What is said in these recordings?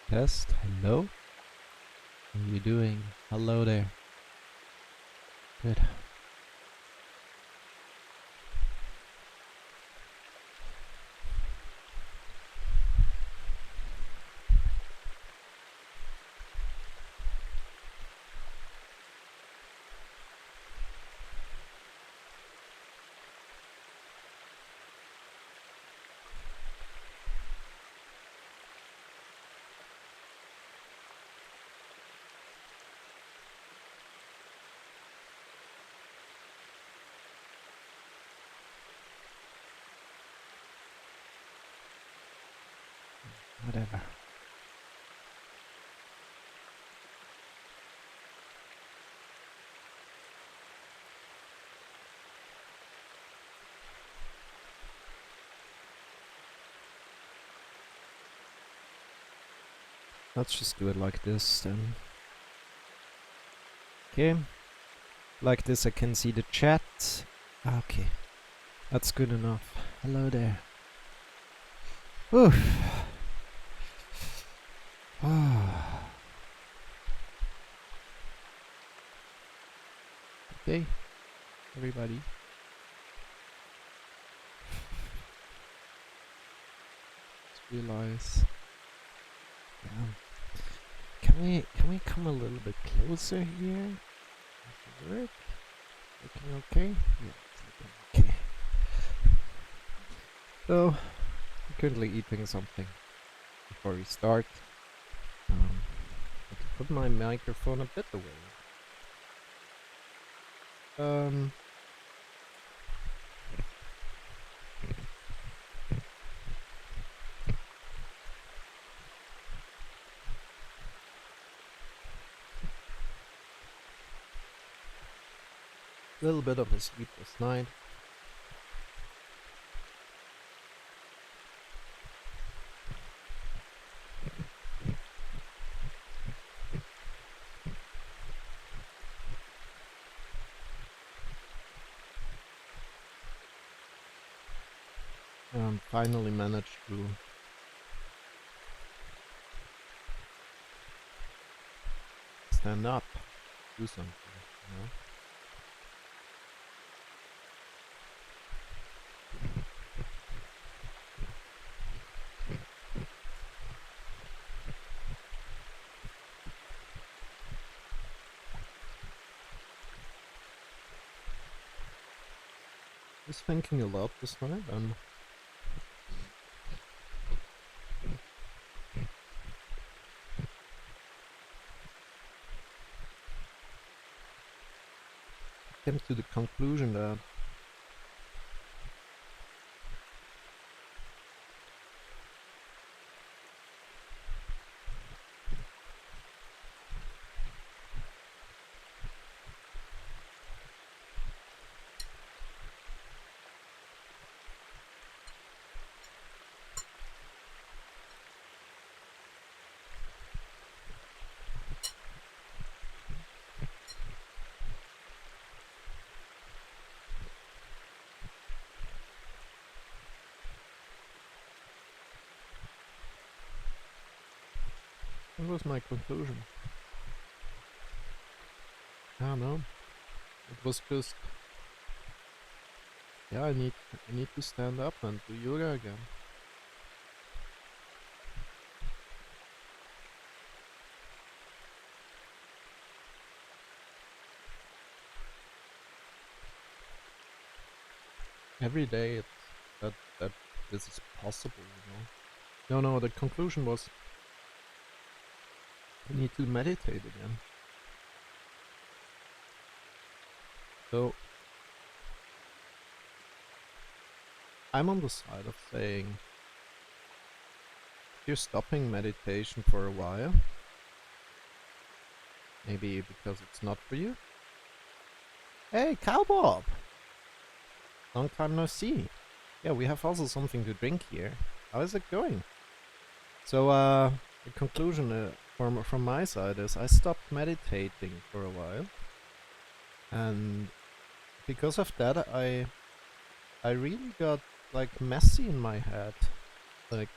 Test. Hello. How are you doing? Hello there. Good. Whatever. Let's just do it like this then. Okay. Like this I can see the chat. Okay. That's good enough. Hello there. Oof. Okay, everybody. Let's realize. Can we come a little bit closer here? Does it work? Looking okay? Yeah, it's looking okay. So, I'm currently eating something before we start. I have to put my microphone a bit away. A little bit of a sleepless night. Finally managed to stand up, do something, you know? Just thinking a lot this night and came to the conclusion that what was my conclusion? I don't know. It was just, yeah, I need to stand up and do yoga again. Every day it's that this is possible, you know. No, the conclusion was I need to meditate again. So I'm on the side of saying if you're stopping meditation for a while, maybe because it's not for you. Hey, Cowbob! Long time no see. Yeah, we have also something to drink here. How is it going? So, the conclusion from my side is I stopped meditating for a while. And because of that, I really got, like, messy in my head. Like,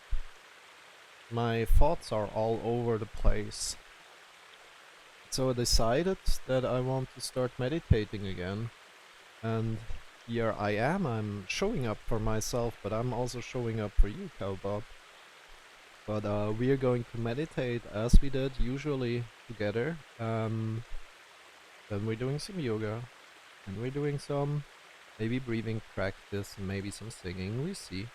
my thoughts are all over the place. So I decided that I want to start meditating again. And here I am, I'm showing up for myself, but I'm also showing up for you, Cowbob. But we are going to meditate as we did usually together. Then we're doing some yoga, and we're doing some maybe breathing practice, and maybe some singing, we see.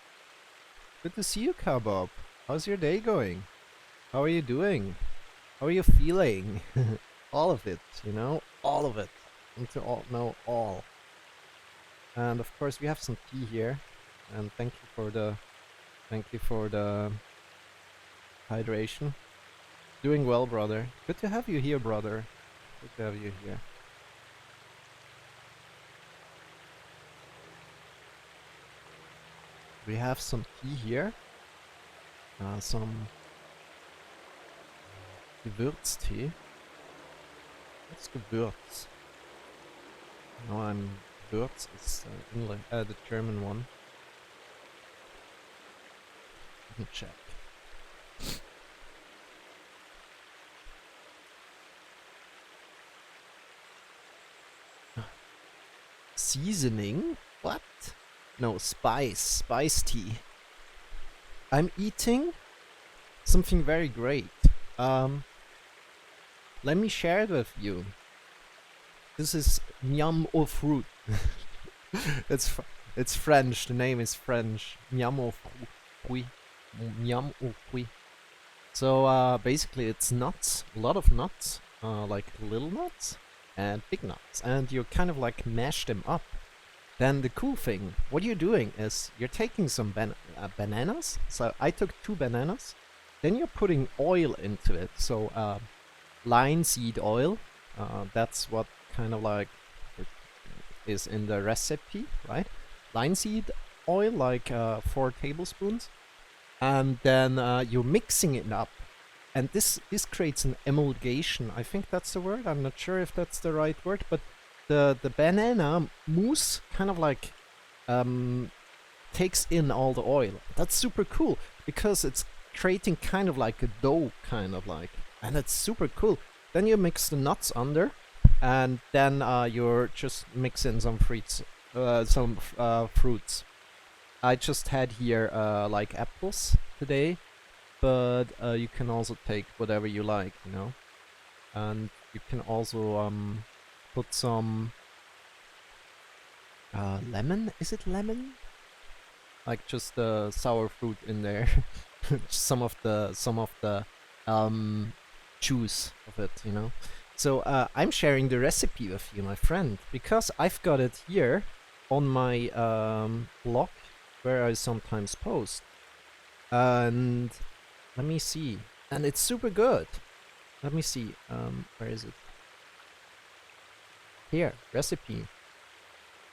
Good to see you, Cowbob. How's your day going? How are you doing? How are you feeling? All of it, you know? All of it. And to all know all. And of course we have some tea here. And thank you for the hydration. Doing well, brother. Good to have you here, brother. Good to have you here. We have some tea here. Some Gewürztee. What's Gewürz? No, Gewürz is English, the German one. Let me check. Seasoning? What? No, spice tea. I'm eating something very great. Let me share it with you. This is miam au fruit. It's French. The name is French. Miam au fruit. Miam au fruit. So basically, it's nuts. A lot of nuts, like little nuts and big nuts, and you kind of like mash them up. Then the cool thing, what you're doing is you're taking some bananas. So I took 2 bananas. Then you're putting oil into it. So linseed oil. That's what kind of like is in the recipe, right? Linseed oil, like 4 tablespoons. And then you're mixing it up. And this creates an emulgation. I think that's the word. I'm not sure if that's the right word, but the banana mousse kind of like takes in all the oil. That's super cool because it's creating kind of like a dough, kind of like, and it's super cool. Then you mix the nuts under, and then you're just mixing some fruits. Fruits. I just had here like apples today, but you can also take whatever you like, you know. And you can also put some lemon. Is it lemon? Like just sour fruit in there. some of the juice of it, you know. So I'm sharing the recipe with you, my friend, because I've got it here on my blog where I sometimes post. And let me see. And it's super good. Let me see. Where is it? Here, recipe.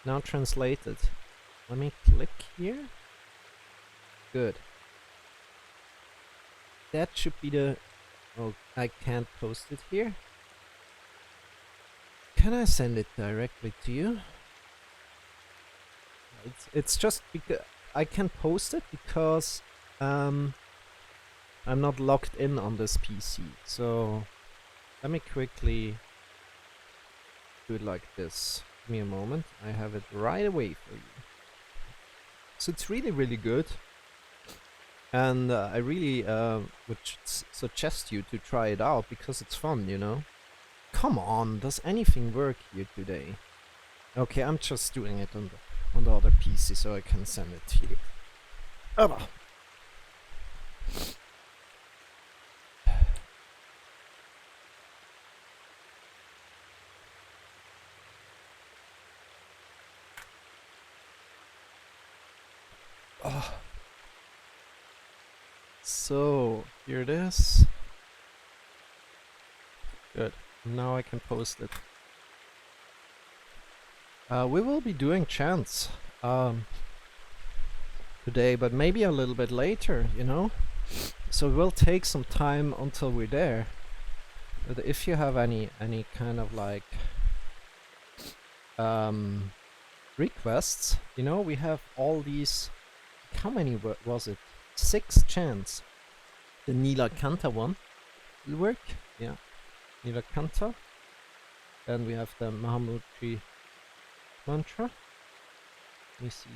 Now translated. Let me click here. Good. That should be the... Oh, I can't post it here. Can I send it directly to you? It's just because I can post it because I'm not logged in on this PC. So let me quickly do it like this. Give me a moment. I have it right away for you. So it's really, really good. And I really would suggest you to try it out because it's fun, you know? Come on, does anything work here today? Okay, I'm just doing it on the other PC so I can send it to you. Oh. Oh. So, here it is. Good. Now I can post it. We will be doing chants today, but maybe a little bit later, you know? So it will take some time until we're there. But if you have any kind of like requests, you know, we have all these... How many was it? 6 chants. The Nila Canta one will work. Yeah, Nila Canta. Then we have the Mahamudri mantra. Let me see.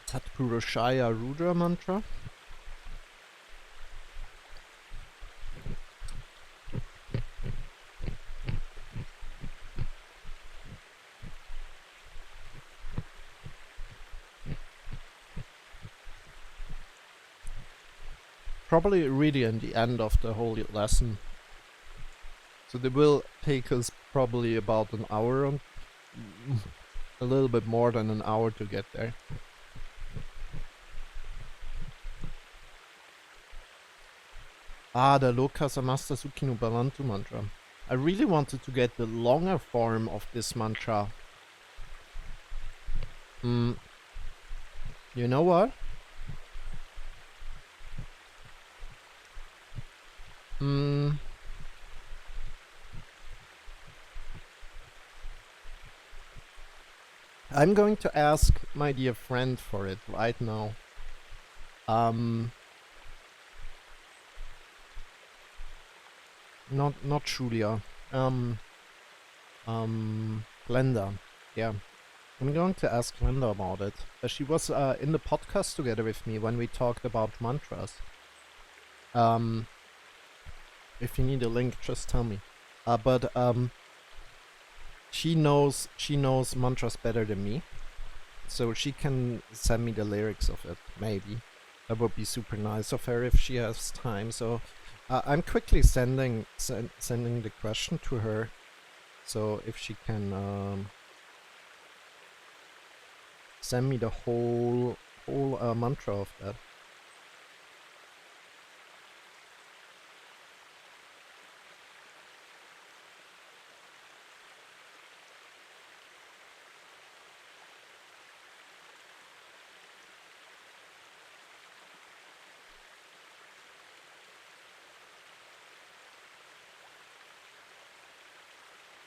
Tatpurushaya Rudra mantra. Probably really in the end of the whole lesson. So they will take us probably about an hour, a little bit more than an hour to get there. The Loka Samasta Sukhino Bhavantu mantra. I really wanted to get the longer form of this mantra. You know what? I'm going to ask my dear friend for it right now. Not Julia. Glenda. Yeah. I'm going to ask Glenda about it. She was in the podcast together with me when we talked about mantras. If you need a link, just tell me. But she knows mantras better than me, so she can send me the lyrics of it. Maybe that would be super nice of her if she has time. So I'm quickly sending the question to her. So if she can send me the whole mantra of that.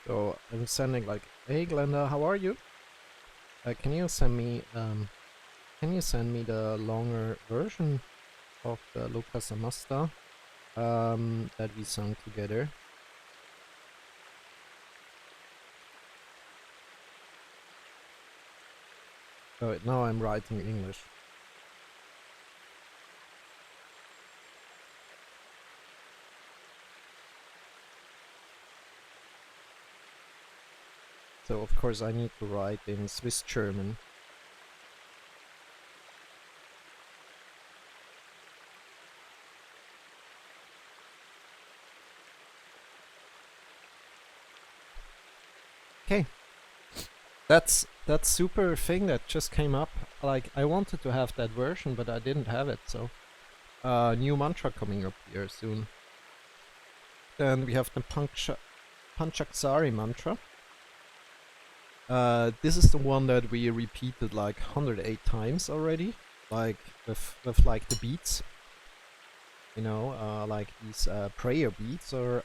So I'm sending like, hey Glenda, how are you? Can you send me the longer version of the Loka Samasta that we sung together? Oh, now I'm writing English. So of course I need to write in Swiss German. Okay. That's super thing that just came up. Like I wanted to have that version, but I didn't have it, so new mantra coming up here soon. Then we have the Panchaksari mantra. This is the one that we repeated like 108 times already, like with like the beats, you know, like these prayer beats, or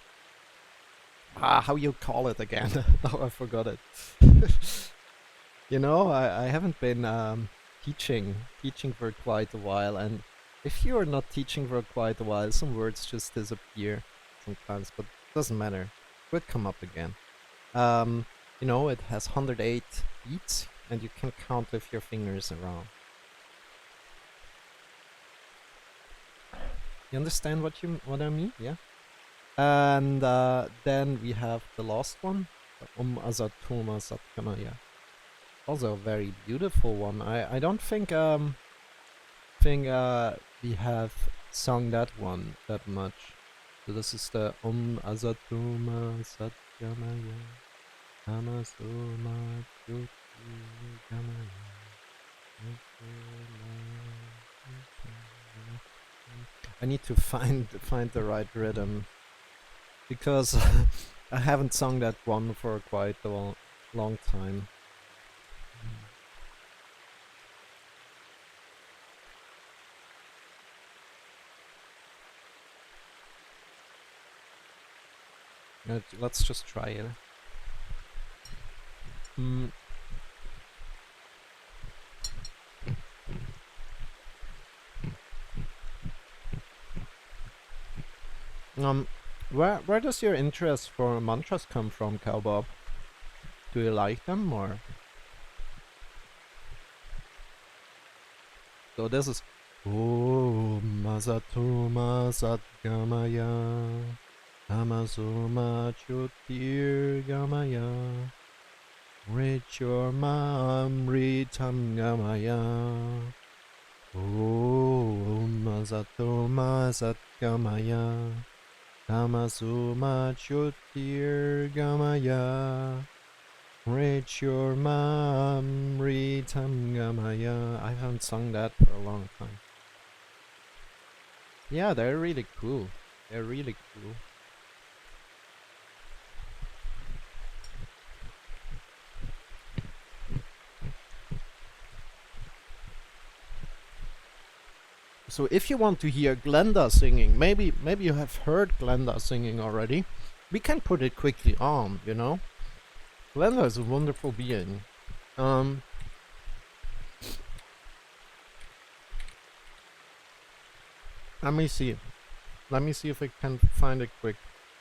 how you call it again? Now I forgot it. You know, I haven't been teaching for quite a while, and if you are not teaching for quite a while, some words just disappear sometimes, but it doesn't matter. It will come up again. You know, it has 108 beats, and you can count with your fingers around. You understand what I mean? Yeah. And then we have the last one, the Asatoma Satgamaya. Also a very beautiful one. I don't think we have sung that one that much. So this is the Asatoma Satgamaya. I need to find the right rhythm, because I haven't sung that one for quite a long time. Let's just try it. Where does your interest for mantras come from, Cowbob? Do you like them, or? So this is Om Masatoma Satgamaya Tamasoma Chutir Gamaya Richorma Amritam Gamaya Om Masatoma Satgamaya Tamasoma Chutir Gamaya Richorma Amritam Gamaya. I haven't sung that for a long time. Yeah, they're really cool. They're really cool. So if you want to hear Glenda singing, maybe you have heard Glenda singing already, we can put it quickly on, you know? Glenda is a wonderful being. Let me see. Let me see if I can find it quick.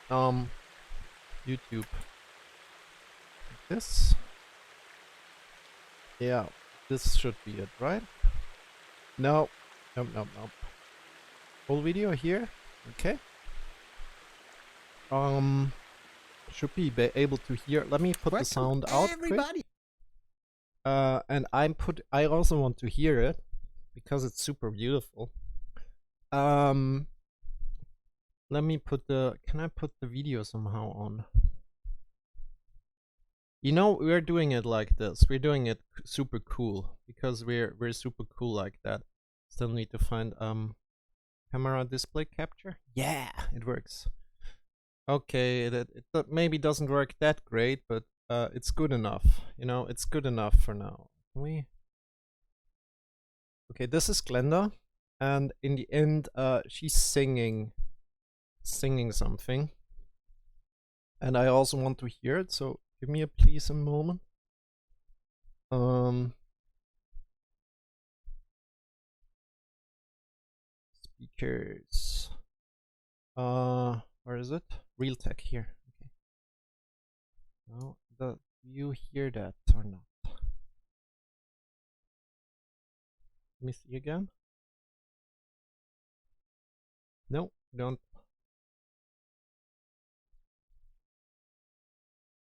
YouTube. This? Yeah, this should be it, right? No. Nope. Full video here. Okay. Should be able to hear. Let me put the sound out quick. And I also want to hear it because it's super beautiful. Let me put can I put the video somehow on? You know, we're doing it like this. We're doing it super cool because we're super cool like that. Still need to find camera display capture. Yeah, it works. Okay, it maybe doesn't work that great, but it's good enough. You know, it's good enough for now. Can we? Okay, this is Glenda, and in the end, she's singing something, and I also want to hear it. So give me please a moment. Speakers. Where is it? Real tech here. Okay. Now, do you hear that or not? Let me see again. No, don't.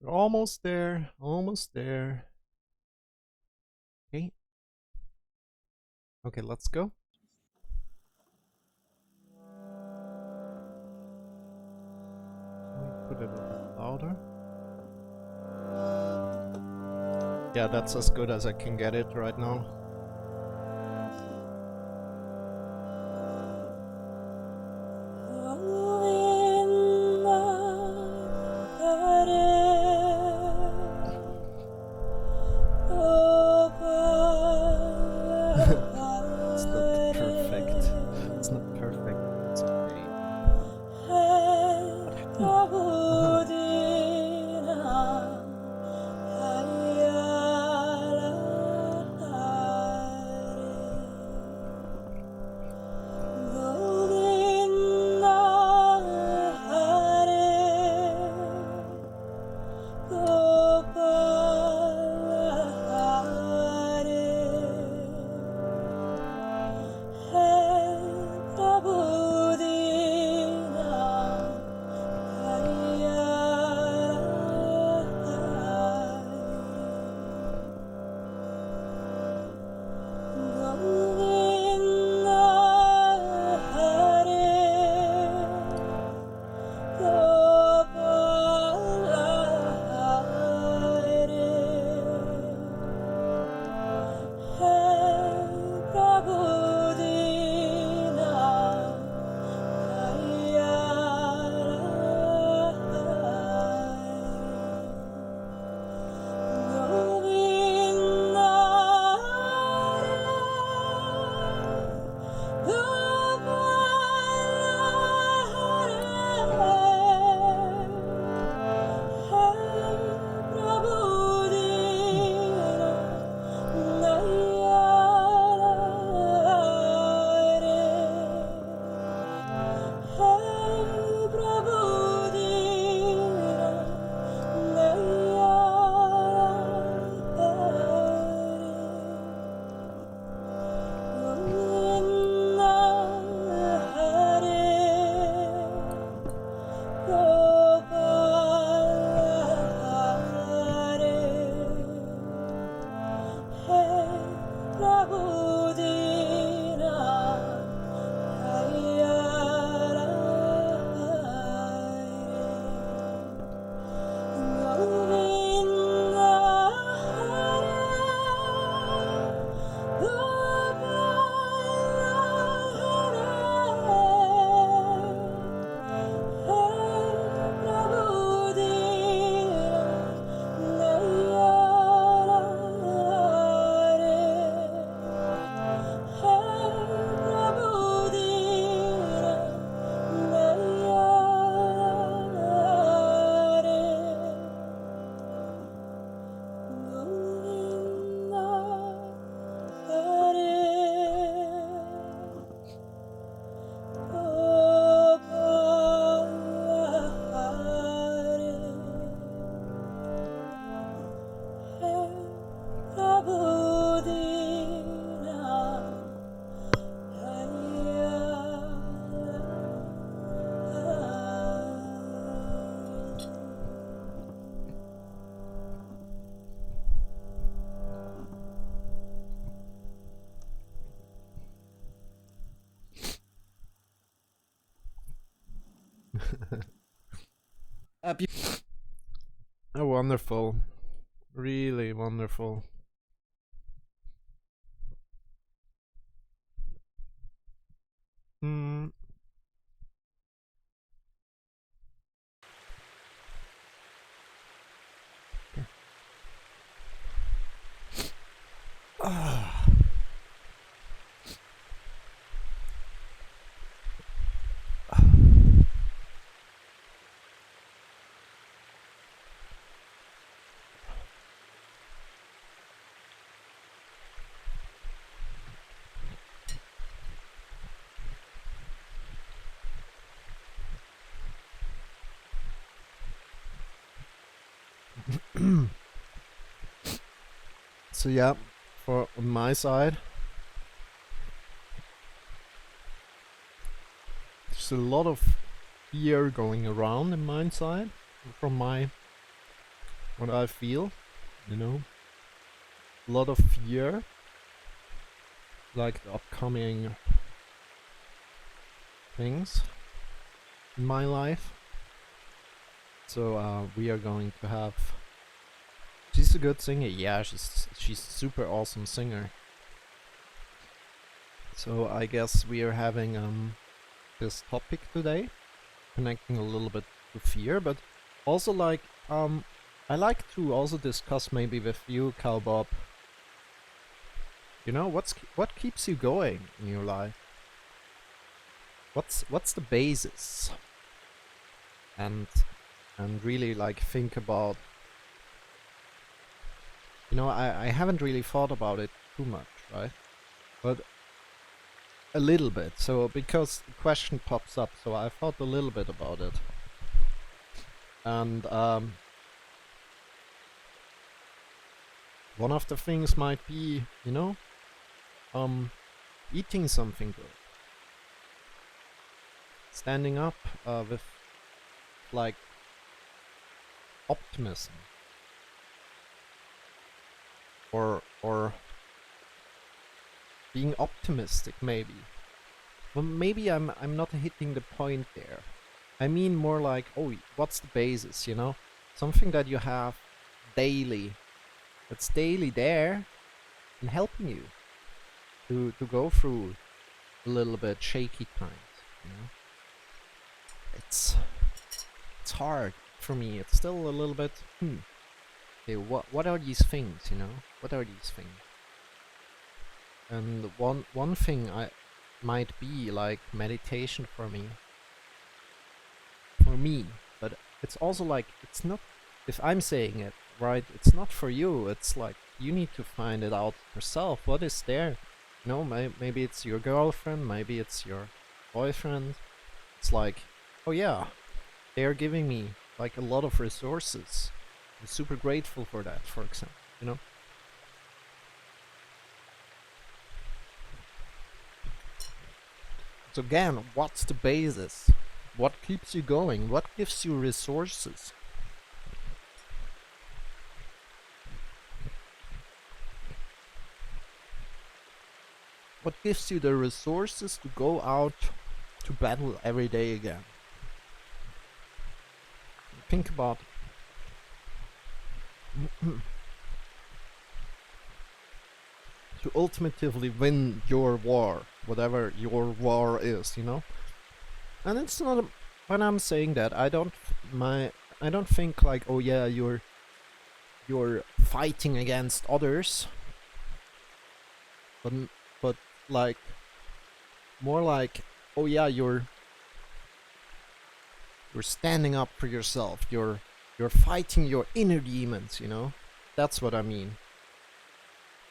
We're almost there. Almost there. Okay. Okay, let's go. Put it a little louder. Yeah, that's as good as I can get it right now. It's not perfect. It's not perfect. It's okay. Oh, wonderful. Really wonderful. Hmm. Ah. So yeah, for on my side, there's a lot of fear going around in my side from my what I feel, you know, a lot of fear, like the upcoming things in my life. So we are going to have. She's a good singer. Yeah, she's super awesome singer. So I guess we are having this topic today, connecting a little bit to fear, but also like I like to also discuss maybe with you, Cowbob. You know, what keeps you going in your life? What's the basis? And really like think about. You know, I haven't really thought about it too much, right? But a little bit. So because the question pops up, so I thought a little bit about it. And one of the things might be, you know, eating something good. Standing up with like optimism. Or being optimistic maybe. Well, maybe I'm not hitting the point there. I mean more like, oh, what's the basis, you know? Something that you have daily, that's daily there and helping you to go through a little bit shaky times, you know? It's hard for me. It's still a little bit, okay, what are these things, you know? What are these things? And one thing I might be like meditation for me, but it's also like it's not, if I'm saying it right, it's not for you. It's like you need to find it out yourself. What is there? You know, maybe it's your girlfriend, maybe it's your boyfriend. It's like, oh yeah, they're giving me like a lot of resources. I'm super grateful for that, for example, you know. So again, what's the basis? What keeps you going? What gives you resources? What gives you the resources to go out to battle every day again? Think about to ultimately win your war, whatever your war is, you know. And it's not. When I'm saying that, I don't think like, oh yeah, you're fighting against others, but like more like, oh yeah, you're standing up for yourself. You're fighting your inner demons, you know. That's what I mean.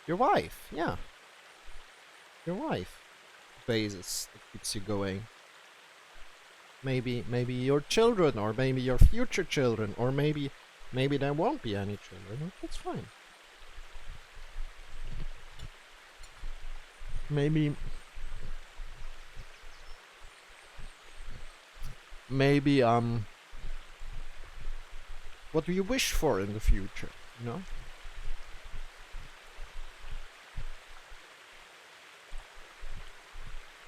Your wife, yeah. Your wife. Basis that keeps you going. Maybe your children, or maybe your future children, or maybe there won't be any children. That's fine. Maybe what do you wish for in the future, you know?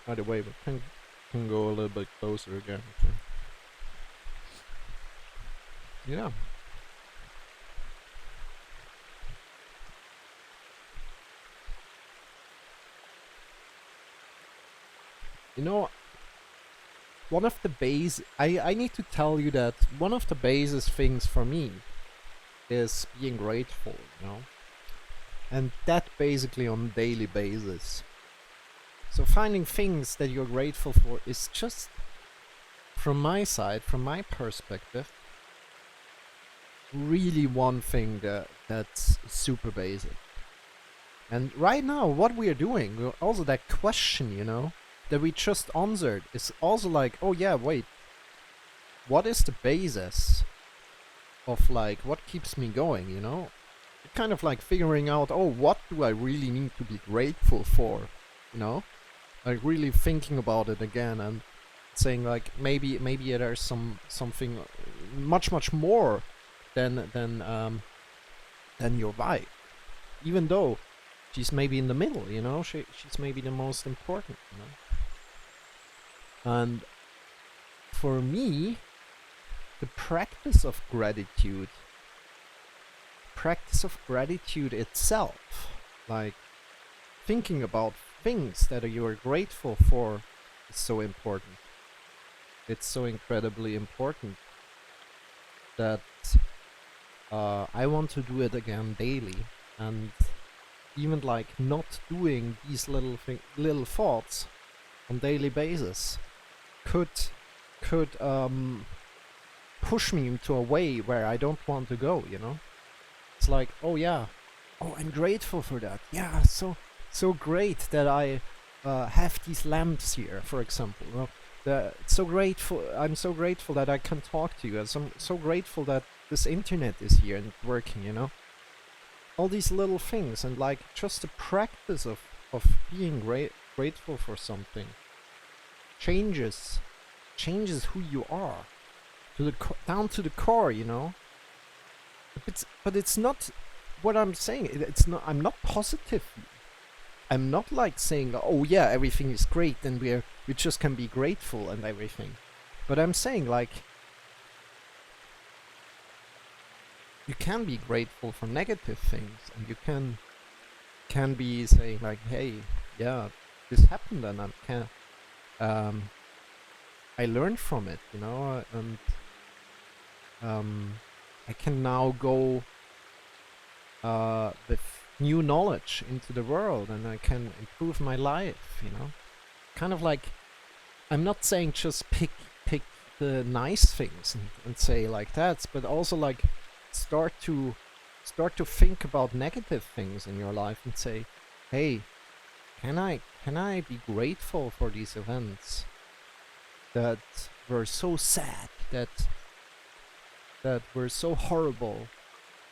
By the way, we can go a little bit closer again. Okay. Yeah. You know, one of the I need to tell you that one of the basis things for me is being grateful, you know? And that basically on a daily basis. So finding things that you're grateful for is just, from my side, from my perspective, really one thing that's super basic. And right now, what we are doing, also that question, you know, that we just answered, is also like, oh yeah, wait, what is the basis of like what keeps me going, you know? Kind of like figuring out, oh, what do I really need to be grateful for, you know? Like really thinking about it again and saying like maybe there's something much more than your wife, even though she's maybe in the middle, you know. She's maybe the most important, you know. And for me, the practice of gratitude itself, like thinking about things that you are grateful for, is so important. It's so incredibly important that I want to do it again daily, and even like not doing these little thoughts on daily basis could push me into a way where I don't want to go, you know. It's like, oh yeah, oh, I'm grateful for that. Yeah, so great that I have these lamps here, for example. You know, I'm so grateful that I can talk to you. I'm so grateful that this internet is here and working, you know. All these little things, and like just the practice of being grateful for something changes who you are to the down to the core, you know. But it's not what I'm saying. It's not. I'm not positive. I'm not like saying, oh yeah, everything is great and we just can be grateful and everything. But I'm saying like, you can be grateful for negative things, and you can be saying like, hey, yeah, this happened and I learned from it, you know, and I can now go with new knowledge into the world, and I can improve my life, you know. Kind of like, I'm not saying just pick the nice things and say like that, but also like start to think about negative things in your life and say, hey, can I be grateful for these events that were so sad, that were so horrible,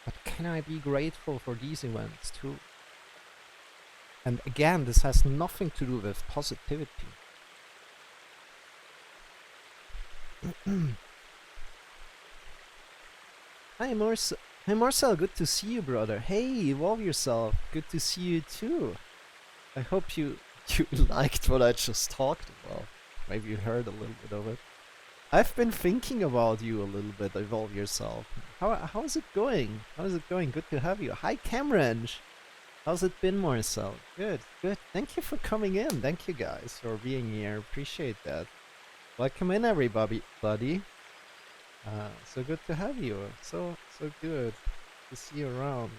but can I be grateful for these events too? And again, this has nothing to do with positivity. Hi Marcel, good to see you, brother. Hey, evolve yourself. Good to see you too. I hope you you liked what I just talked about. Maybe you heard a little bit of it. I've been thinking about you a little bit, Evolve Yourself. How's it going? How's it going? Good to have you. Hi, Cameron. How's it been, Marcel? Good, good. Thank you for coming in. Thank you guys for being here. Appreciate that. Welcome in, everybody. So good to have you. So good to see you around.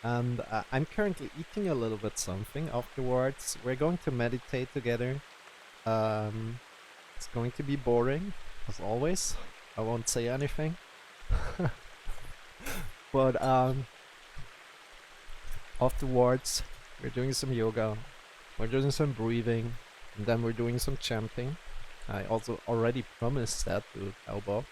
And I'm currently eating a little bit something. Afterwards, we're going to meditate together. It's going to be boring, as always. I won't say anything. But afterwards, we're doing some yoga. We're doing some breathing, and then we're doing some chanting. I also already promised that to Cowboy.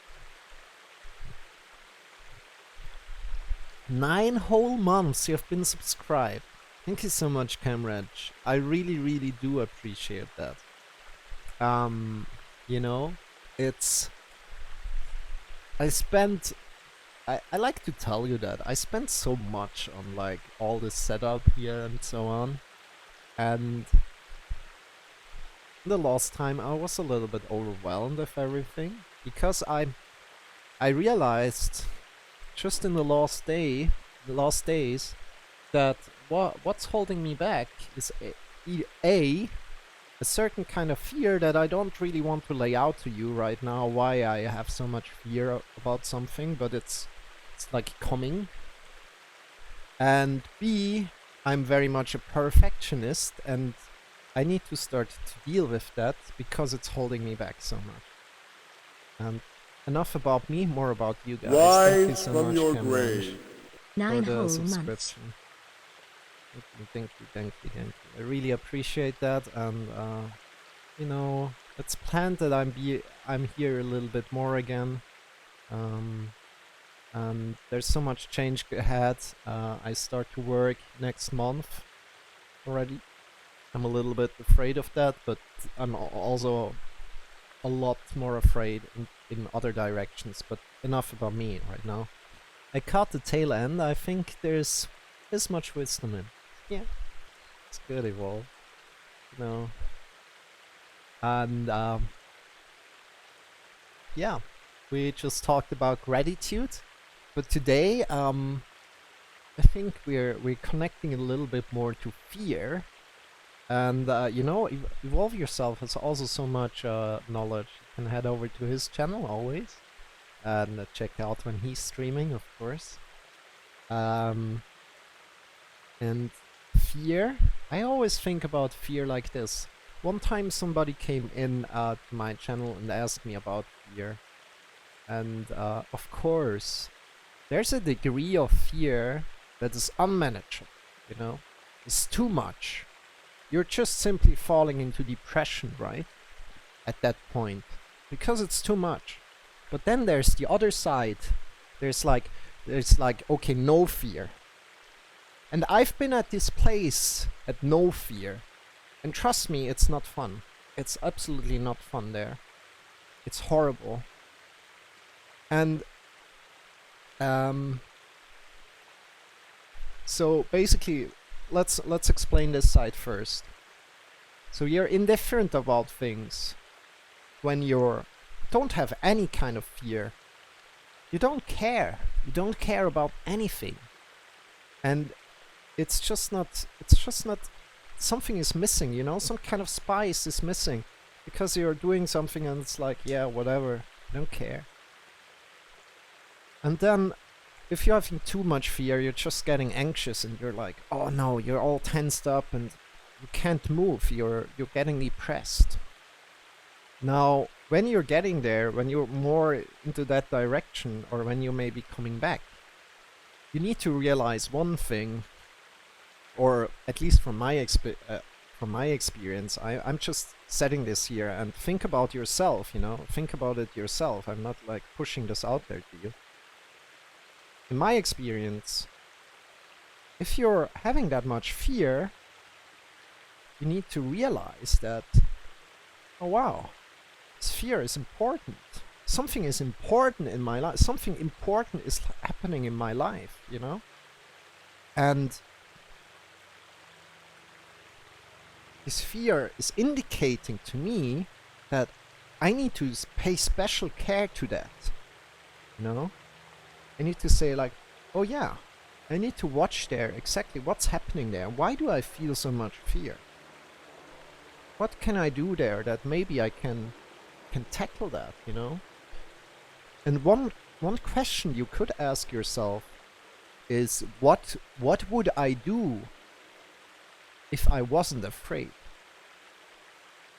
9 whole months you have been subscribed. Thank you so much, Camraj. I really, really do appreciate that. You know, it's... I like to tell you that I spent so much on like all this setup here and so on. And the last time I was a little bit overwhelmed with everything, because I realized just in the last days, that what's holding me back is a certain kind of fear that I don't really want to lay out to you right now, why I have so much fear about something, but it's like coming. And B, I'm very much a perfectionist, and I need to start to deal with that because it's holding me back so much. And enough about me, more about you guys. Thank you so from much, your Cameron, grave. 9 for the whole subscription. months. Thank you. I really appreciate that, and you know, it's planned that I'm here a little bit more again. And there's so much change ahead. I start to work next month already. I'm a little bit afraid of that, but I'm also a lot more afraid in other directions. But enough about me right now. I caught the tail end. I think there's this much wisdom in. Yeah, it's good, Evolve. You know. And yeah, we just talked about gratitude, but today I think we're connecting a little bit more to fear. And you know, Evolve Yourself has also so much knowledge. You can head over to his channel always and check out when he's streaming, of course. And fear, I always think about fear like this. One time somebody came in to my channel and asked me about fear. And of course, there's a degree of fear that is unmanageable, you know? It's too much. You're just simply falling into depression, right? At that point. Because it's too much. But then there's the other side. There's like, okay, no fear. And I've been at this place at no fear. And trust me, it's not fun. It's absolutely not fun there. It's horrible. And so basically, let's explain this side first. So you're indifferent about things when you don't have any kind of fear. You don't care. You don't care about anything. And it's just not, something is missing, you know? Some kind of spice is missing. Because you're doing something and it's like, yeah, whatever, I don't care. And then, if you're having too much fear, you're just getting anxious and you're like, oh no, you're all tensed up and you can't move, you're getting depressed. Now, when you're getting there, when you're more into that direction, or when you may be coming back, you need to realize one thing, or at least from my experience, I'm just setting this here, and think about yourself, you know, think about it yourself. I'm not like pushing this out there to you. In my experience, if you're having that much fear, you need to realize that, oh wow, this fear is important. Something is important in my life. Something important is happening in my life, you know? And this fear is indicating to me that I need to pay special care to that. You know? I need to say like, oh yeah, I need to watch there exactly what's happening there. Why do I feel so much fear? What can I do there that maybe I can tackle that, you know? And one question you could ask yourself is what would I do if I wasn't afraid?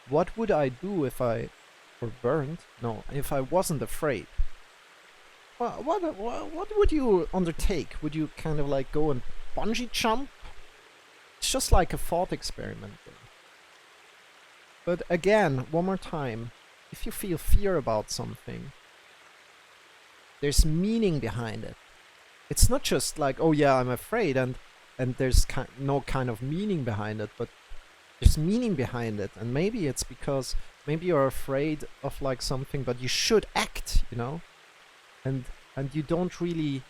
What would I do if I were burned? No, if I wasn't afraid. Well, what would you undertake? Would you kind of like go and bungee jump? It's just like a thought experiment. But again, one more time, if you feel fear about something, there's meaning behind it. It's not just like, oh yeah, I'm afraid, and there's no kind of meaning behind it, but there's meaning behind it. And maybe it's because maybe you're afraid of like something, but you should act, you know? And you don't really,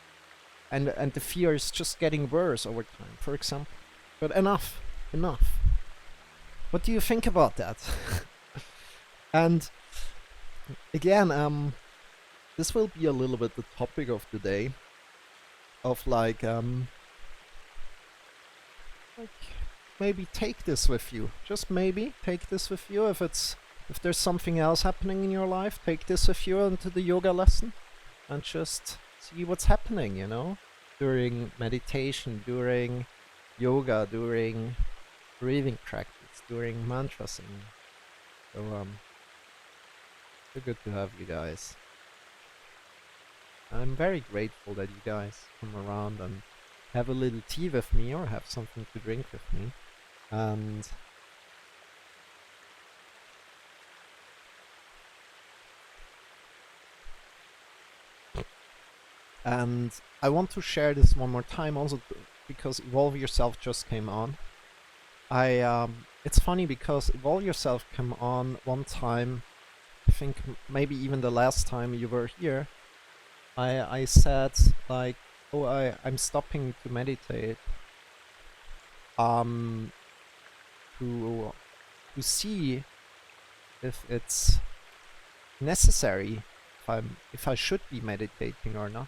and the fear is just getting worse over time, for example. But enough. What do you think about that? And again, this will be a little bit the topic of the day, of like maybe take this with you. Just maybe take this with you. If there's something else happening in your life, take this with you into the yoga lesson and just see what's happening, you know, during meditation, during yoga, during breathing practice, during mantra singing. So so good to have you guys. I'm very grateful that you guys come around and have a little tea with me or have something to drink with me. And I want to share this one more time also because Evolve Yourself just came on. It's funny because Evolve Yourself came on one time, I think maybe even the last time you were here. I said like, oh, I'm stopping to meditate to see if it's necessary, if I should be meditating or not.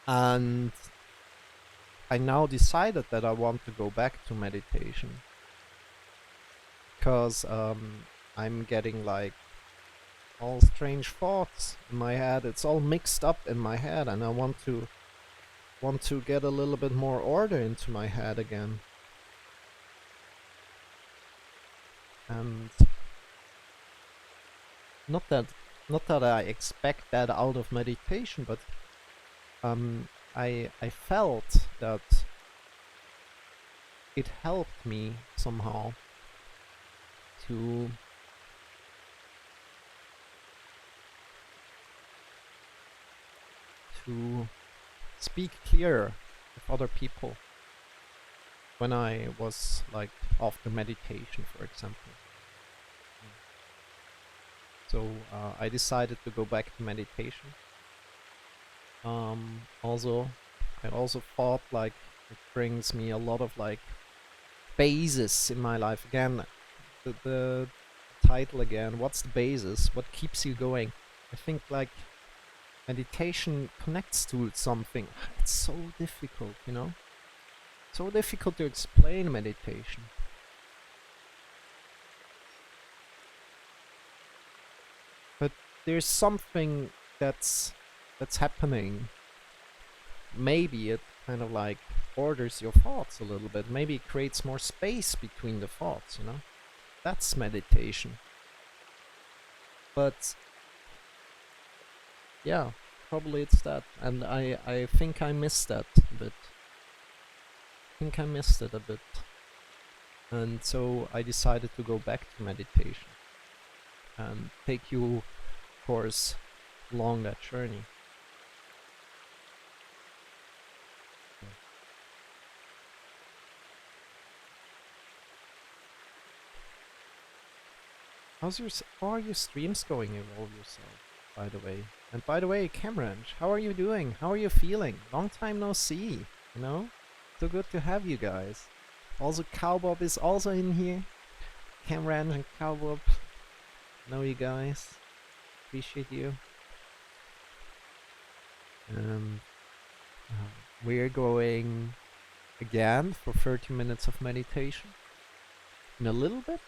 And I now decided that I want to go back to meditation because I'm getting like all strange thoughts in my head. It's all mixed up in my head, and I want to get a little bit more order into my head again. And not that I expect that out of meditation, but I felt that it helped me somehow to speak clearer with other people when I was like after meditation, for example. So I decided to go back to meditation. Also, I also thought like it brings me a lot of like basis in my life. Again, the title again, what's the basis? What keeps you going? I think like meditation connects to something. It's so difficult, you know? So difficult to explain meditation. But there's something that's happening. Maybe it kind of like orders your thoughts a little bit. Maybe it creates more space between the thoughts, you know? That's meditation. But yeah, probably it's that. And I think I missed that a bit. I think I missed it a bit. And so I decided to go back to meditation and take you, of course, along that journey. How are your streams going, Evolve Yourself, by the way? And by the way, Cameron, how are you doing? How are you feeling? Long time no see, you know? So good to have you guys. Also, Cowbob is also in here. Camran and Cowbob. Know you guys. Appreciate you. And we're going again for 30 minutes of meditation. In a little bit.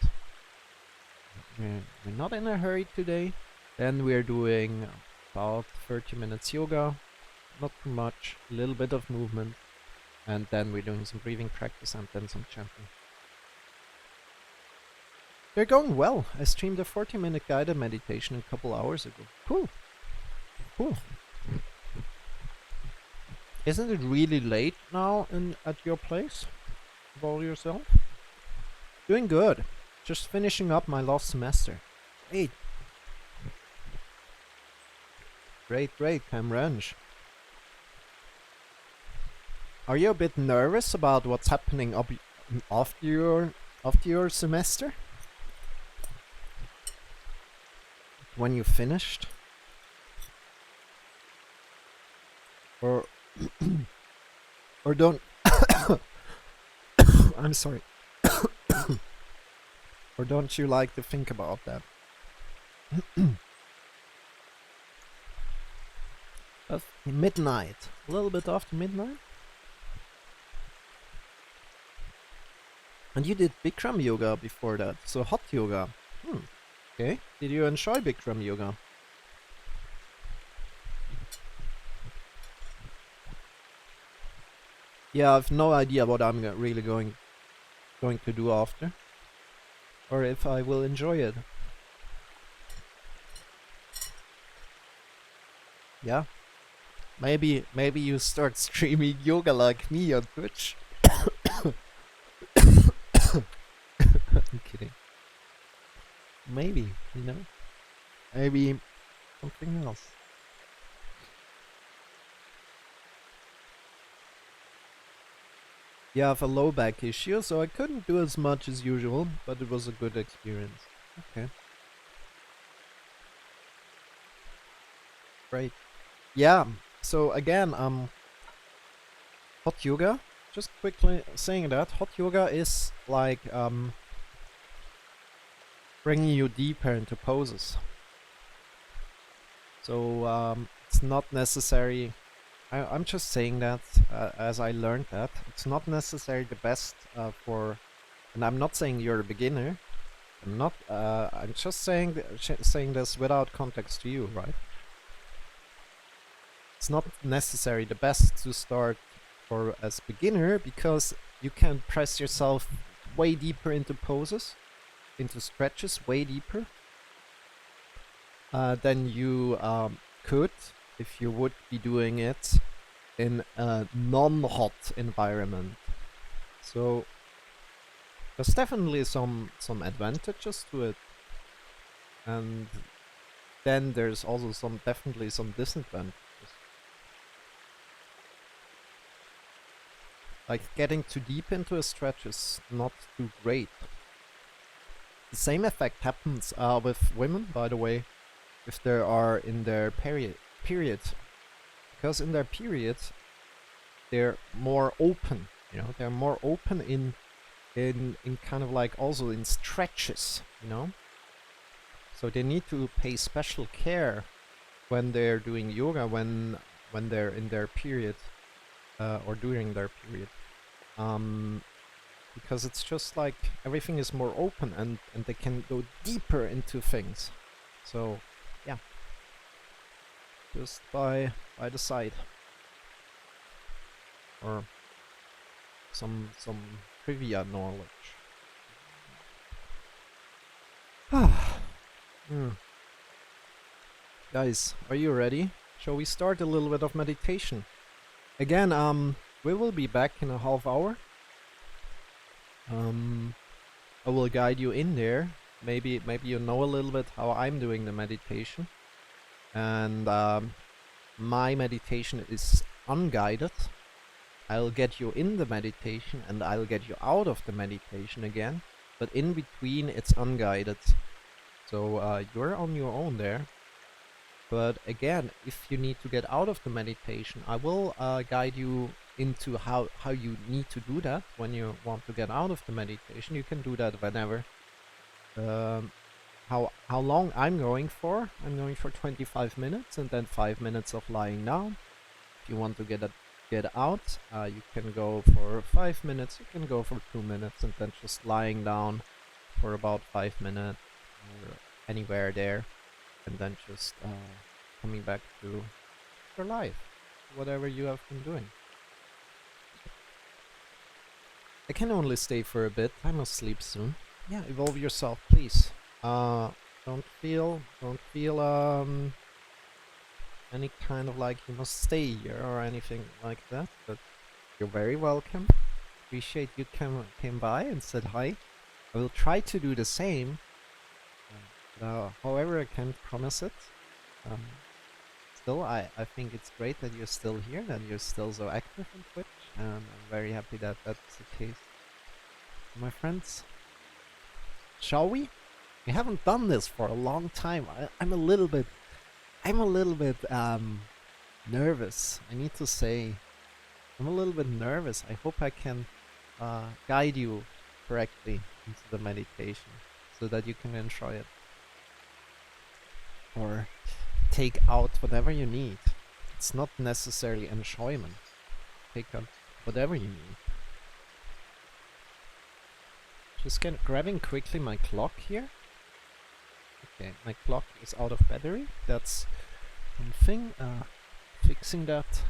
We're not in a hurry today. Then we're doing about 30 minutes yoga. Not too much. A little bit of movement. And then we're doing some breathing practice and then some chanting. They're going well. I streamed a 40-minute guided meditation a couple hours ago. Cool. Cool. Isn't it really late now at your place? About yourself? Doing good. Just finishing up my last semester. Great. Great, Camrange. Are you a bit nervous about what's happening after your semester? When you finished? Or don't I'm sorry. Or don't you like to think about that? Midnight. A little bit after midnight? And you did Bikram yoga before that, so hot yoga. Okay. Did you enjoy Bikram yoga? Yeah, I've no idea what I'm really going to do after, or if I will enjoy it. Yeah. Maybe you start streaming yoga like me on Twitch. I'm kidding. Maybe, you know? Maybe something else. Yeah, I have a low back issue, so I couldn't do as much as usual, but it was a good experience. Okay. Great. Yeah, so again, hot yoga, just quickly saying that, hot yoga is like, bringing you deeper into poses. So, it's not necessary, I'm just saying that, as I learned that, it's not necessarily the best, and I'm not saying you're a beginner, I'm just saying this without context to you, right? It's not necessarily the best to start as beginner, because you can press yourself way deeper into poses, into stretches, way deeper than you could if you would be doing it in a non-hot environment. So there's definitely some advantages to it, and then there's also definitely some disadvantages. Like, getting too deep into a stretch is not too great. The same effect happens with women, by the way, if they are in their period. Because in their period, they're more open, you know, they're more open in kind of like also in stretches, you know. So they need to pay special care when they're doing yoga, when they're in their period, or during their period, because it's just like everything is more open, and they can go deeper into things. So yeah, just by the side, or some trivia knowledge. Guys, are you ready? Shall we start a little bit of meditation? Again, we will be back in a half hour. I will guide you in there. Maybe you know a little bit how I'm doing the meditation. And my meditation is unguided. I'll get you in the meditation and I'll get you out of the meditation again. But in between, it's unguided. So you're on your own there. But again, if you need to get out of the meditation, I will guide you into how you need to do that when you want to get out of the meditation. You can do that whenever. How long I'm going for? I'm going for 25 minutes and then 5 minutes of lying down. If you want to get out, you can go for 5 minutes. You can go for 2 minutes and then just lying down for about 5 minutes or anywhere there, and then just coming back to your life, whatever you have been doing. I can only stay for a bit. I must sleep soon. Yeah, evolve yourself, please. Don't feel any kind of like you must stay here or anything like that, but you're very welcome. Appreciate you came by and said hi. I will try to do the same. However, I can't promise it. Still, I think it's great that you're still here, that you're still so active on Twitch, and I'm very happy that that's the case. My friends, shall we? We haven't done this for a long time. I'm a little bit nervous. I need to say, I'm a little bit nervous. I hope I can guide you correctly into the meditation so that you can enjoy it or take out whatever you need. It's not necessarily enjoyment. Take out whatever you need. Just grabbing quickly my clock here. Okay, my clock is out of battery. That's one thing. Fixing that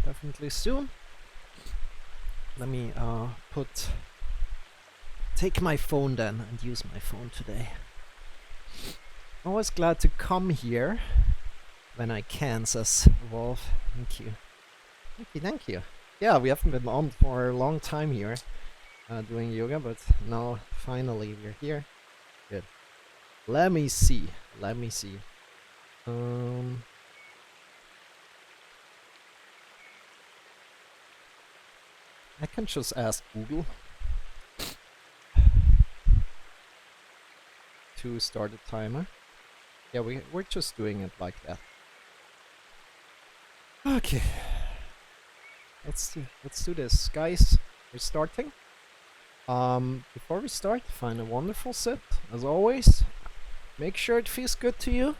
definitely soon. Let me take my phone then and use my phone today. Always glad to come here when I can, says Wolf. Thank you. Thank you. Yeah, we haven't been on for a long time here doing yoga, but now finally we're here. Good. Let me see. I can just ask Google to start a timer. Yeah, we're just doing it like that. Okay. Let's do this, guys. We're starting. Before we start, find a wonderful sit, as always. Make sure it feels good to you.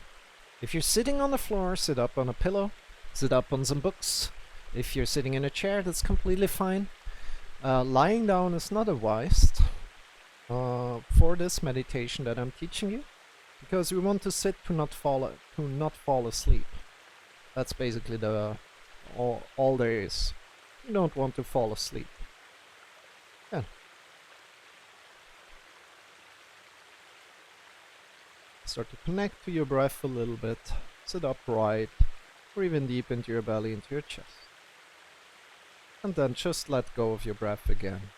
If you're sitting on the floor, sit up on a pillow. Sit up on some books. If you're sitting in a chair, that's completely fine. Lying down is not advised for this meditation that I'm teaching you, because we want to sit to not fall asleep. That's basically all there is. You don't want to fall asleep. Yeah. Start to connect to your breath a little bit. Sit upright. Breathe in deep into your belly, into your chest. And then just let go of your breath again.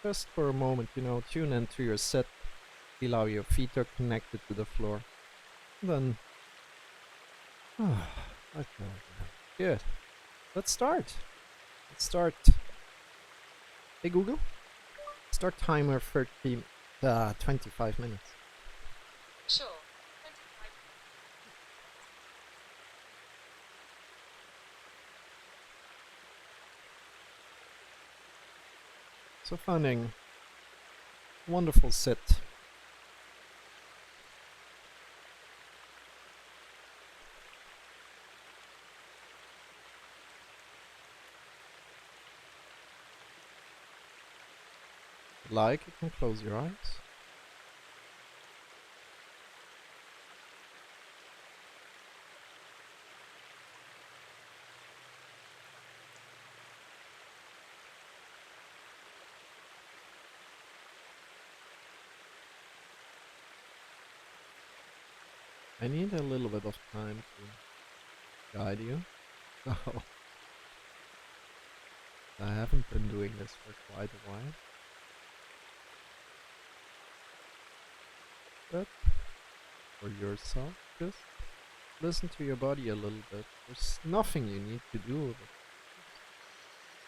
Just for a moment, tune into your sit. Feel how your feet are connected to the floor. And then, let go. Good. Let's start. Hey Google, start timer for 25 minutes. Sure. 25. So finding wonderful sit. Like, you can close your eyes. I need a little bit of time to guide you. So I haven't been doing this for quite a while. But for yourself, just listen to your body a little bit. There's nothing you need to do.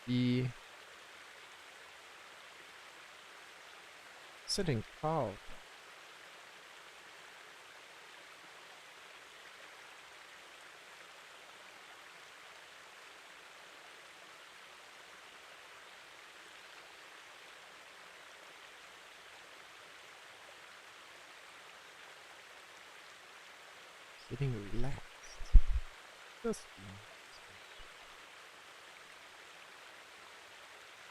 Be sitting proud. Getting relaxed. Just being.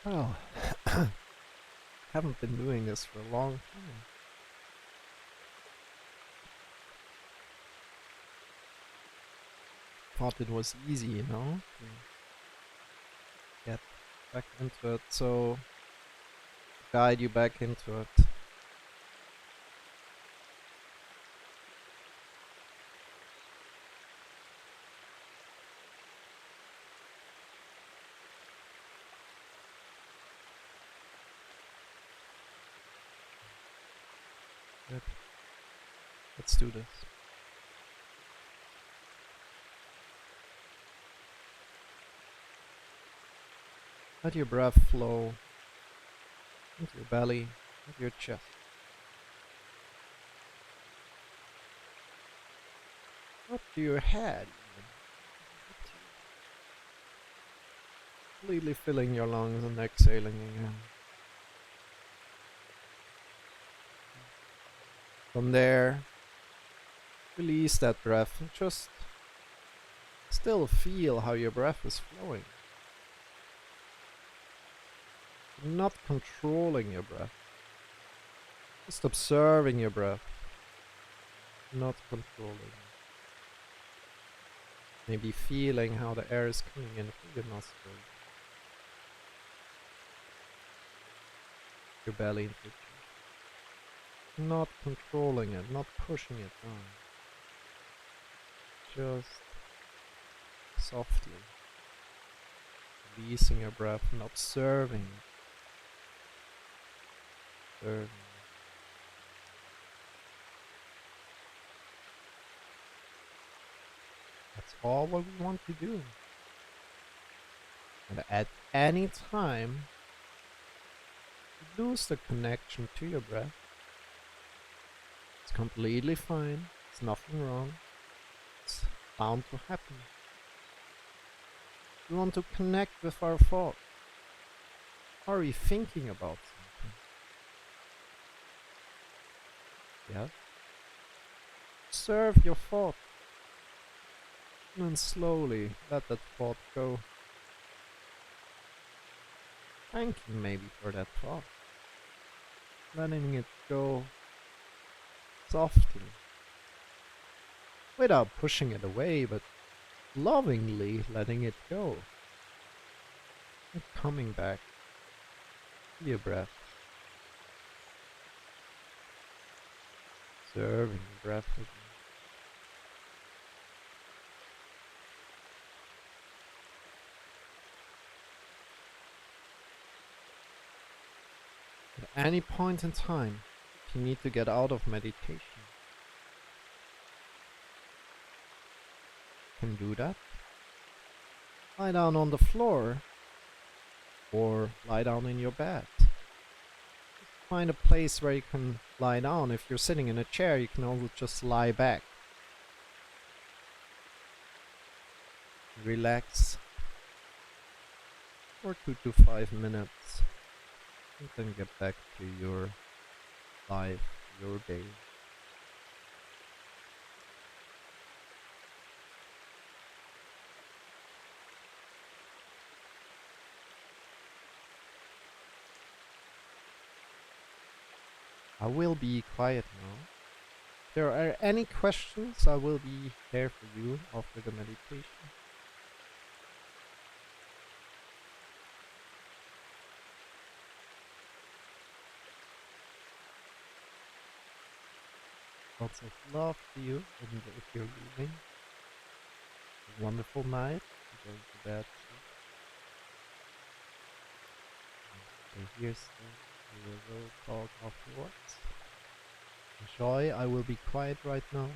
Oh, haven't been doing this for a long time. Thought it was easy, you know, to get back into it, so guide you back into it. Good. Let's do this. Let your breath flow into your belly, into your chest. Up to your head, even. Completely filling your lungs and exhaling again. From there, release that breath and just still feel how your breath is flowing. You're not controlling your breath, just observing your breath, not controlling. Maybe feeling how the air is coming in through your nostrils, your belly into your chest. Not controlling it, not pushing it down. Just softly releasing your breath and observing it. Observing it. That's all what we want to do. And at any time, you lose the connection to your breath. It's completely fine. It's nothing wrong. It's bound to happen. We want to connect with our thoughts. Are we thinking about something? Yes. Observe your thought. And then slowly let that thought go. Thanking maybe for that thought. Letting it go softly. Without pushing it away, but lovingly letting it go. And coming back to your breath. Observing your breath again. At any point in time, if you need to get out of meditation, you can do that. Lie down on the floor or lie down in your bed. Find a place where you can lie down. If you're sitting in a chair, you can also just lie back. Relax for 2 to 5 minutes and then get back to your life, your day. I will be quiet now. If there are any questions, I will be there for you after the meditation. Lots of love to you, and if you're leaving, a wonderful night. Going to bed. So here's we will talk afterwards. Enjoy. I will be quiet right now.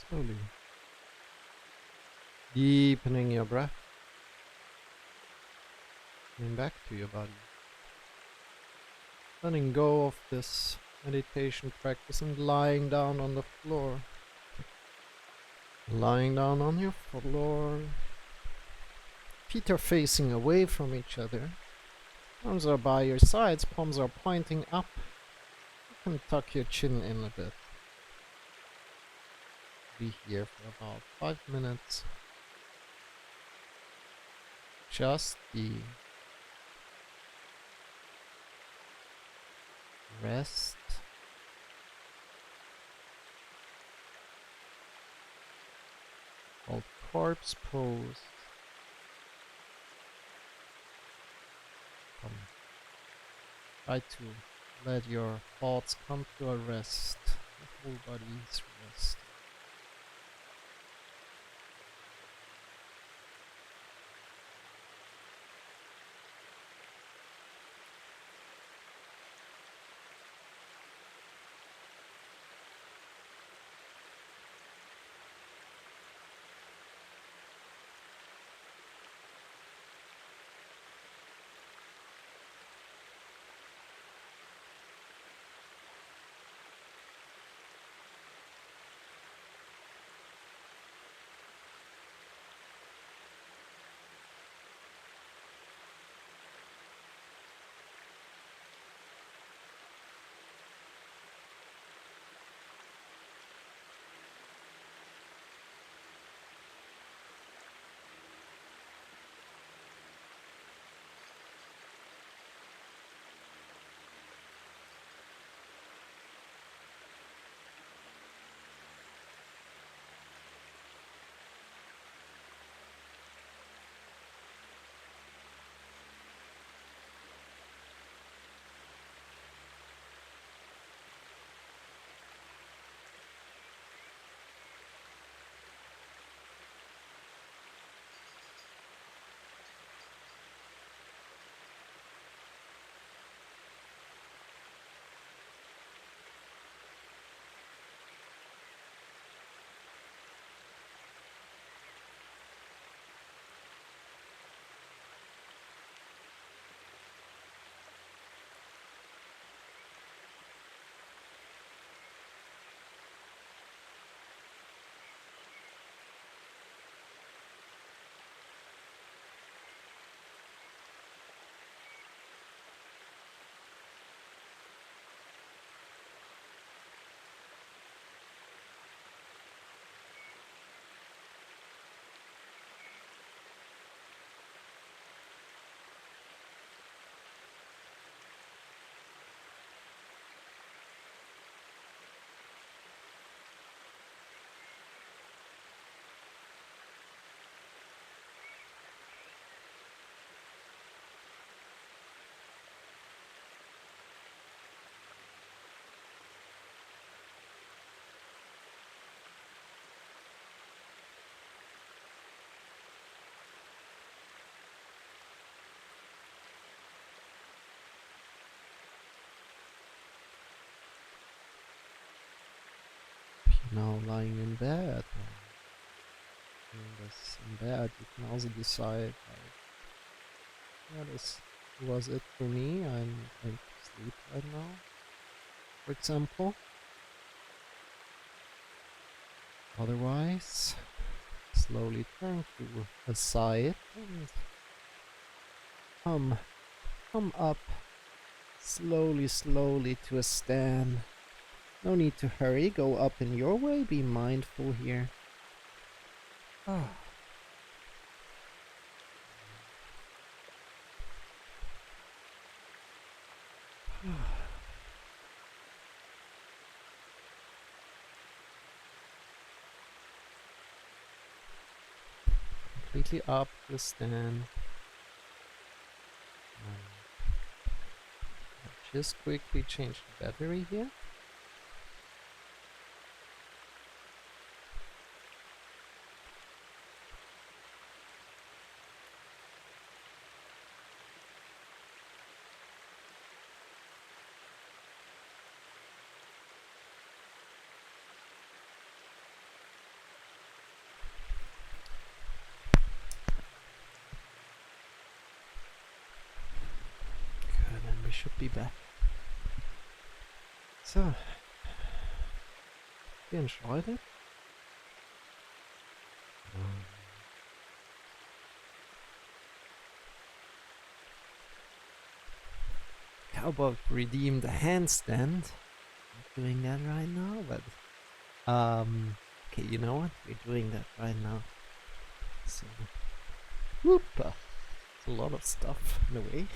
slowly. Deepening your breath. Coming back to your body. Letting go of this meditation practice and lying down on the floor. Lying down on your floor. Feet are facing away from each other. Arms are by your sides, palms are pointing up. You can tuck your chin in a bit. Be here for about 5 minutes. Just be. Rest. Called corpse pose. Try to let your thoughts come to a rest. The whole body is rest. Now lying in bed. Doing this in bed, you can also decide like, yeah, this was it for me. I'm going to sleep right now, for example. Otherwise, slowly turn to the side and come up slowly to a stand. No need to hurry, go up in your way, be mindful here. Completely up to a stand. Just quickly change the battery here. should be back. So, you enjoyed it? Cowboy redeemed a handstand. Not doing that right now, but okay, you know what? We're doing that right now. So, whoop! There's a lot of stuff in the way.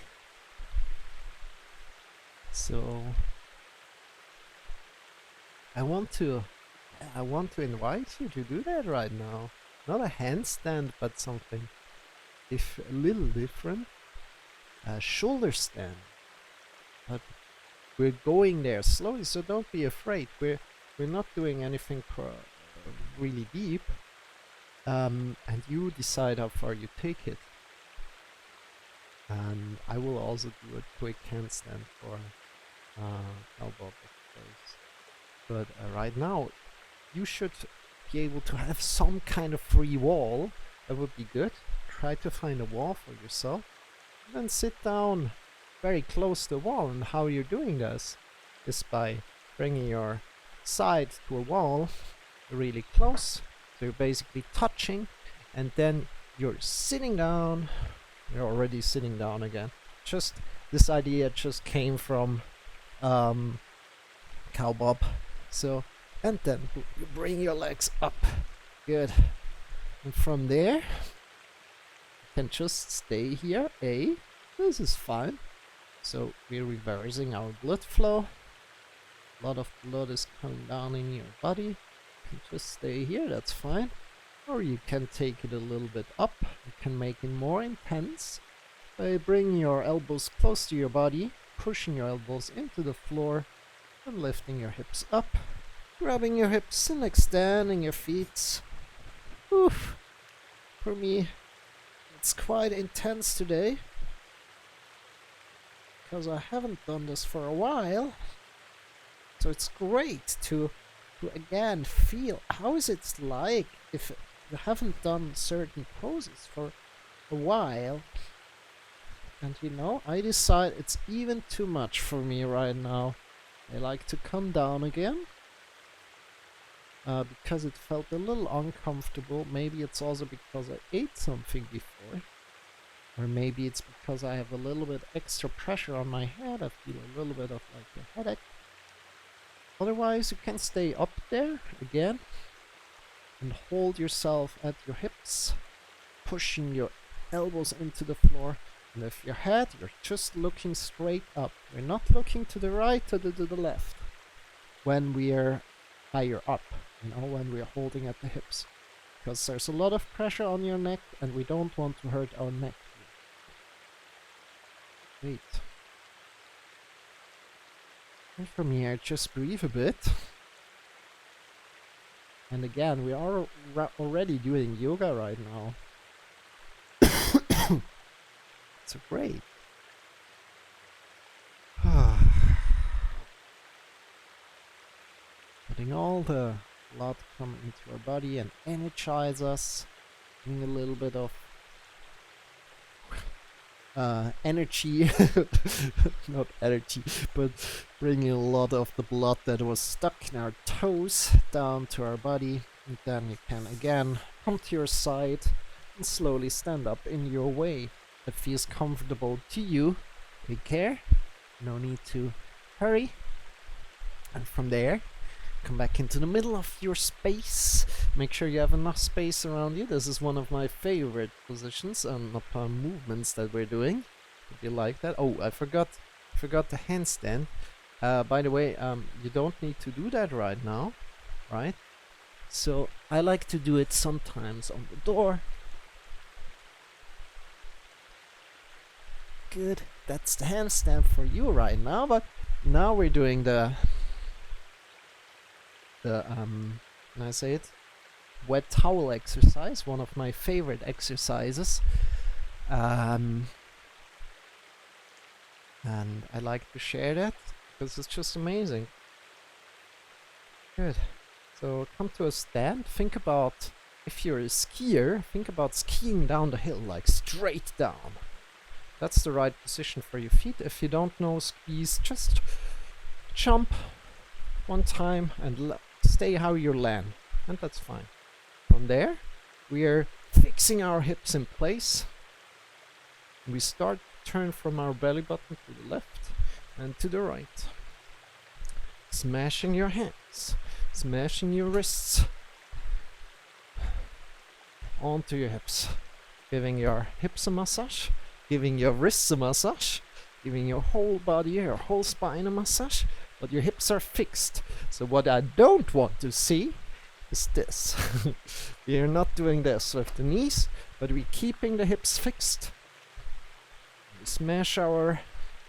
So, I want to invite you to do that right now. Not a handstand, but something a little different. A shoulder stand. But we're going there slowly, so don't be afraid. We're not doing anything really deep. And you decide how far you take it. And I will also do a quick handstand for elbow exercise. But right now, you should be able to have some kind of free wall. That would be good. Try to find a wall for yourself. And then sit down very close to the wall. And how you're doing this is by bringing your side to a wall really close. So you're basically touching. And then you're sitting down. You're already sitting down again. Just this idea just came from Cowbob. So, and then you bring your legs up. Good. And from there, you can just stay here. This is fine. So we're reversing our blood flow. A lot of blood is coming down in your body. You can just stay here, that's fine. Or you can take it a little bit up. You can make it more intense by bringing your elbows close to your body, pushing your elbows into the floor, and lifting your hips up, grabbing your hips and extending your feet. Oof. For me, it's quite intense today, because I haven't done this for a while. So it's great to again feel how is it like if you haven't done certain poses for a while. And you know, I decide it's even too much for me right now. I like to come down again. Because it felt a little uncomfortable. Maybe it's also because I ate something before. Or maybe it's because I have a little bit extra pressure on my head. I feel a little bit of like a headache. Otherwise, you can stay up there again and hold yourself at your hips, pushing your elbows into the floor. And with your head, you're just looking straight up. We're not looking to the right or to the left when we're higher up, you know, when we're holding at the hips. Because there's a lot of pressure on your neck and we don't want to hurt our neck. Wait. And from here, just breathe a bit. And again, we are already doing yoga right now. So great. Letting all the blood come into our body and energize us. Bring a little bit of energy, not energy, but bringing a lot of the blood that was stuck in our toes down to our body. And then you can again come to your side and slowly stand up in your way that feels comfortable to you. Take care, no need to hurry. And from there, come back into the middle of your space. Make sure you have enough space around you. This is one of my favorite positions and movements that we're doing. If you like that. Oh, I forgot the handstand. By the way, you don't need to do that right now, right? So I like to do it sometimes on the door. Good. That's the handstand for you right now. But now we're doing the can I say it? Wet towel exercise, one of my favorite exercises. And I like to share that because it's just amazing. Good. So come to a stand. Think about, if you're a skier, think about skiing down the hill, like straight down. That's the right position for your feet. If you don't know squeeze, just jump one time and stay how you land, and that's fine. From there, we are fixing our hips in place. We start to turn from our belly button to the left and to the right. Smashing your hands, smashing your wrists onto your hips, giving your hips a massage, giving your wrists a massage, giving your whole body, your whole spine a massage, but your hips are fixed. So what I don't want to see is this. We are not doing this with the knees, but we're keeping the hips fixed. We smash our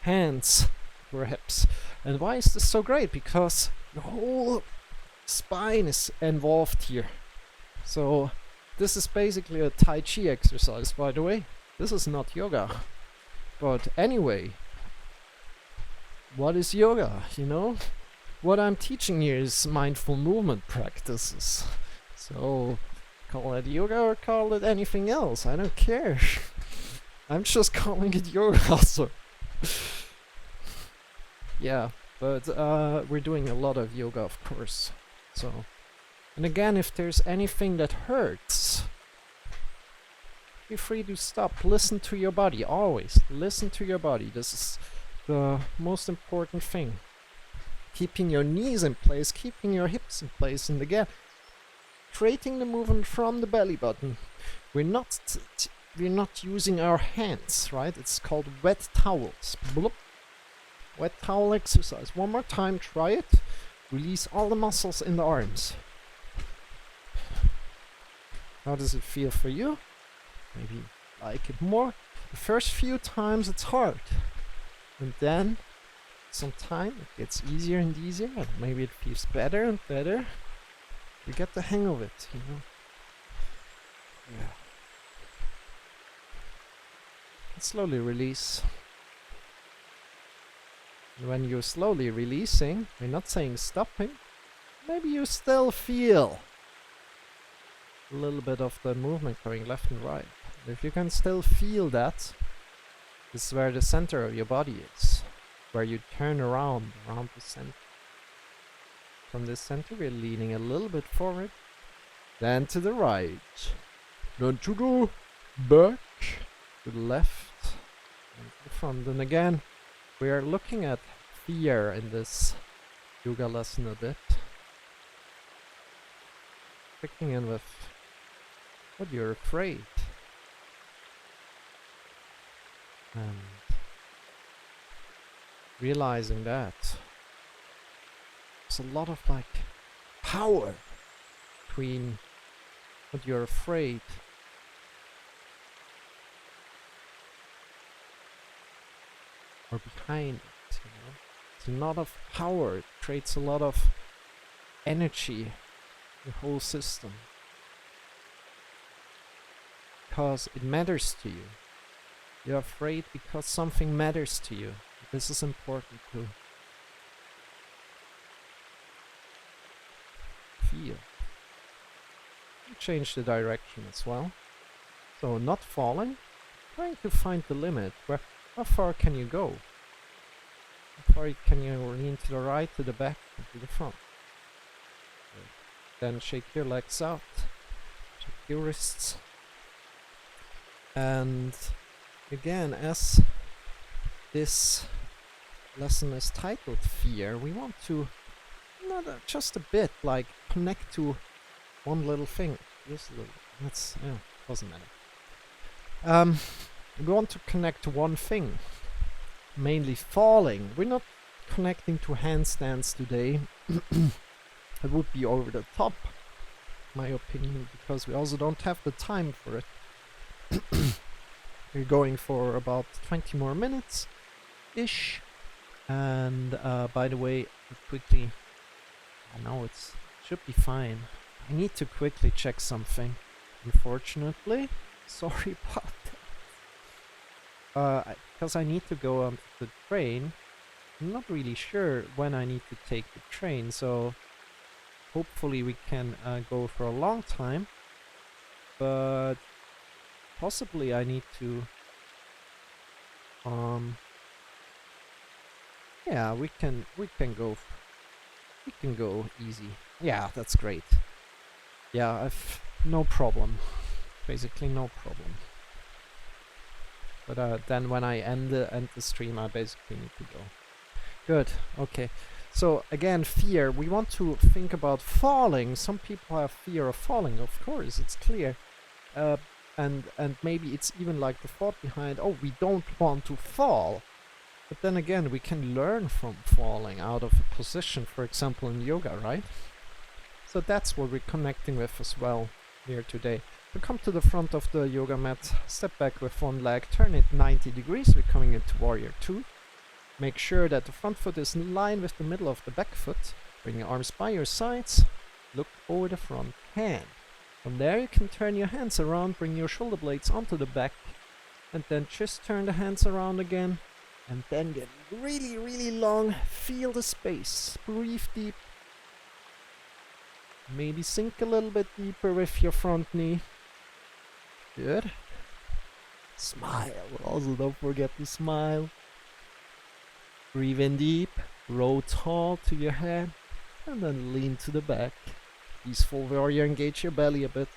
hands to our hips. And why is this so great? Because the whole spine is involved here. So this is basically a Tai Chi exercise, by the way. This is not yoga. But anyway, what is yoga, you know? What I'm teaching here is mindful movement practices. So call it yoga or call it anything else, I don't care. I'm just calling it yoga also. Yeah, but we're doing a lot of yoga, of course. So, and again, if there's anything that hurts, feel free to stop. Listen to your body, always. Listen to your body. This is the most important thing. Keeping your knees in place, keeping your hips in place, and again, creating the movement from the belly button. We're not using our hands, right? It's called wet towels. Bloop. Wet towel exercise. One more time, try it. Release all the muscles in the arms. How does it feel for you? Maybe like it more. The first few times it's hard. And then, sometime it gets easier and easier, and maybe it feels better and better. You get the hang of it, you know? Yeah. And slowly release. When you're slowly releasing, we're not saying stopping, maybe you still feel a little bit of the movement going left and right. If you can still feel that, this is where the center of your body is, where you turn around the center. From this center, we're leaning a little bit forward, then to the right, then to the back, to the left, and to the front. And again, we are looking at fear in this yoga lesson a bit. Checking in with what you're afraid. And realizing that there's a lot of power between what you're afraid or behind it, you know. It's a lot of power. It creates a lot of energy, the whole system, because it matters to you. You're afraid because something matters to you. This is important to feel. You change the direction as well. So not falling, trying to find the limit. How far can you go? How far can you lean to the right, to the back, and to the front? Then shake your legs out, shake your wrists. And again, as this lesson is titled Fear, we want to just a bit connect to one little thing. Just a little. That's doesn't matter. We want to connect to one thing, mainly falling. We're not connecting to handstands today. It would be over the top, my opinion, because we also don't have the time for it. We're going for about 20 more minutes ish. And by the way, quickly, I know it should be fine. I need to quickly check something, unfortunately. Sorry about that. Because I need to go on the train. I'm not really sure when I need to take the train, so hopefully we can go for a long time. But possibly I need to Yeah, we can go easy. Yeah, that's great. Yeah, I've no problem. Basically no problem. But then when I end the stream, I basically need to go. Good. Okay. So again, fear. We want to think about falling. Some people have fear of falling. Of course, it's clear. And maybe it's even like the thought behind, oh, we don't want to fall. But then again, we can learn from falling out of a position, for example, in yoga, right? So that's what we're connecting with as well here today. So come to the front of the yoga mat, step back with one leg, turn it 90 degrees. We're coming into warrior 2. Make sure that the front foot is in line with the middle of the back foot. Bring your arms by your sides. Look over the front hand. From there you can turn your hands around, bring your shoulder blades onto the back, and then just turn the hands around again. And then get really, really long. Feel the space. Breathe deep. Maybe sink a little bit deeper with your front knee. Good. Smile. Also, don't forget to smile. Breathe in deep. Roll tall to your head. And then lean to the back. Peaceful warrior. Engage your belly a bit.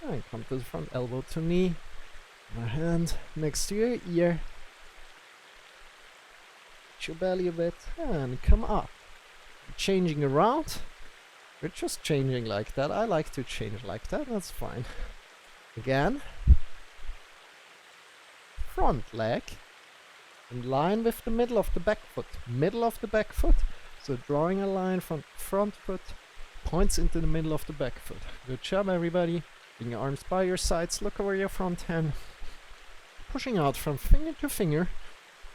And come to the front. Elbow to knee. My hand next to your ear. Your belly a bit. And come up. Changing around. We're just changing like that. I like to change like that. That's fine. Again. Front leg. In line with the middle of the back foot. Middle of the back foot. So drawing a line from front foot. Points into the middle of the back foot. Good job, everybody. Bring your arms by your sides. Look over your front hand. Pushing out from finger to finger.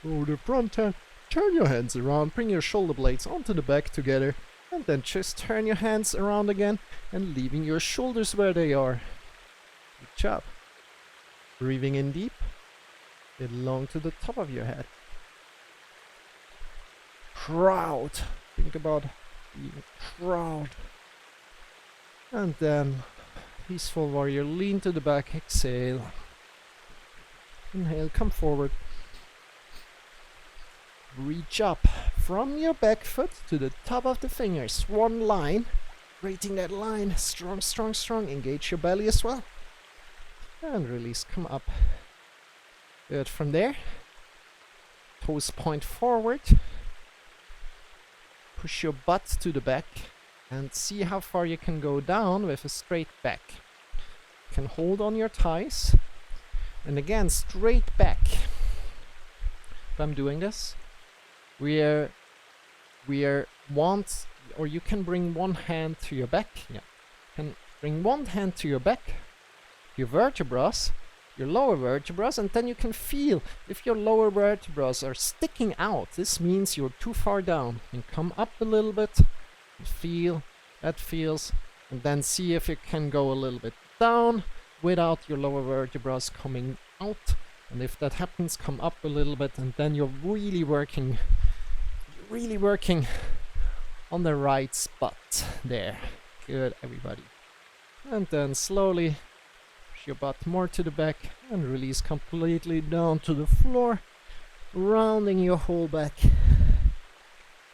Over the front hand. Turn your hands around. Bring your shoulder blades onto the back together. And then just turn your hands around again and leaving your shoulders where they are. Good job. Breathing in deep. Get long to the top of your head. Proud. Think about being proud. And then peaceful warrior. Lean to the back. Exhale. Inhale. Come forward. Reach up from your back foot to the top of the fingers. One line. Creating that line. Strong, strong, strong. Engage your belly as well. And release. Come up. Good. From there. Toes point forward. Push your butt to the back. And see how far you can go down with a straight back. You can hold on your thighs. And again, straight back. If I'm doing this. You can bring one hand to your back. Yeah. You can bring one hand to your back, your vertebrae, your lower vertebrae, and then you can feel if your lower vertebrae are sticking out. This means you're too far down. And come up a little bit, and feel that feels, and then see if you can go a little bit down without your lower vertebrae coming out. And if that happens, come up a little bit, and then you're really working on the right spot there. Good, everybody. And then slowly push your butt more to the back and release completely down to the floor, rounding your whole back.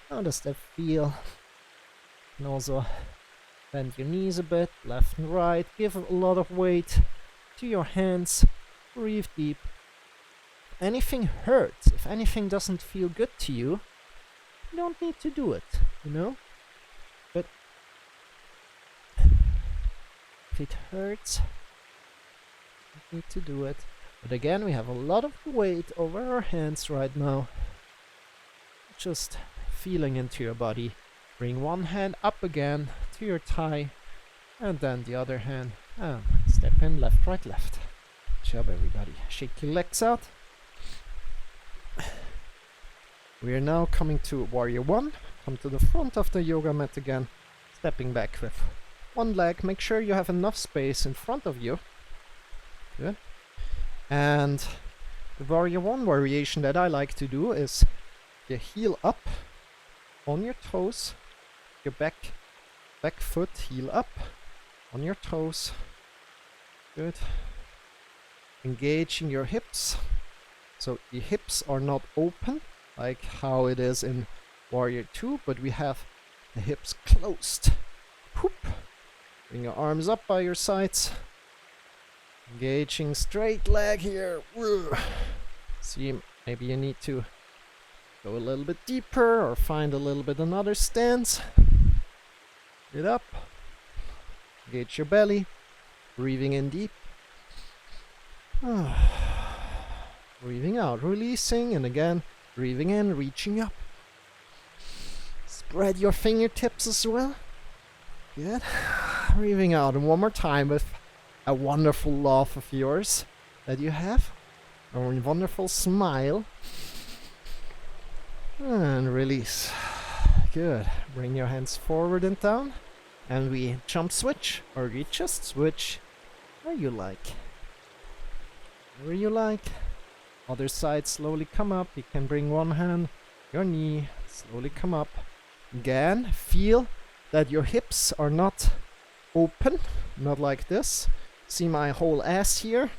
How does that feel? And also bend your knees a bit, left and right. Give a lot of weight to your hands. Breathe deep. If anything hurts, if anything doesn't feel good to you, you don't need to do it, you know? But if it hurts, you need to do it. But again, we have a lot of weight over our hands right now. Just feeling into your body. Bring one hand up again to your thigh, and then the other hand. And step in, left, right, left. Good job, everybody. Shake your legs out. We are now coming to warrior 1. Come to the front of the yoga mat again. Stepping back with one leg. Make sure you have enough space in front of you. Good. And the warrior 1 variation that I like to do is your heel up on your toes. Your back foot, heel up on your toes. Good. Engaging your hips. So the hips are not open like how it is in Warrior 2, but we have the hips closed. Whoop. Bring your arms up by your sides. Engaging straight leg here. See, maybe you need to go a little bit deeper or find a little bit another stance. Get up. Engage your belly. Breathing in deep. Breathing out, releasing, and again, breathing in, reaching up. Spread your fingertips as well. Good. Breathing out, and one more time with a wonderful laugh of yours that you have. A wonderful smile. And release. Good. Bring your hands forward and down. And we jump switch, or we just switch where you like. Where you like. Other side, slowly come up. You can bring one hand, your knee, slowly come up. Again, feel that your hips are not open, not like this. See my whole ass here?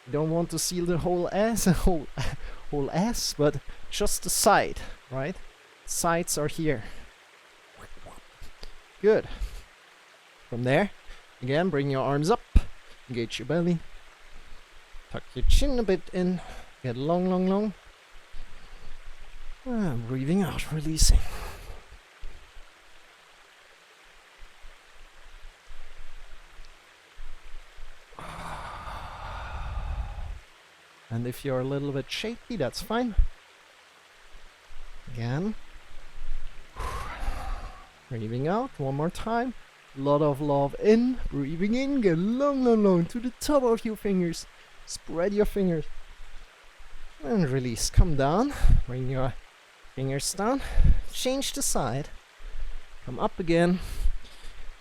You don't want to see the whole ass, whole ass, but just the side, right? Sides are here. Good. From there, again, bring your arms up, engage your belly, tuck your chin a bit in, get long, long, long. And breathing out, releasing. And if you're a little bit shaky, that's fine. Again. Breathing out, one more time. Lot of love in, breathing in, get long, long, long to the top of your fingers. Spread your fingers. And release, come down. Bring your fingers down. Change the side. Come up again.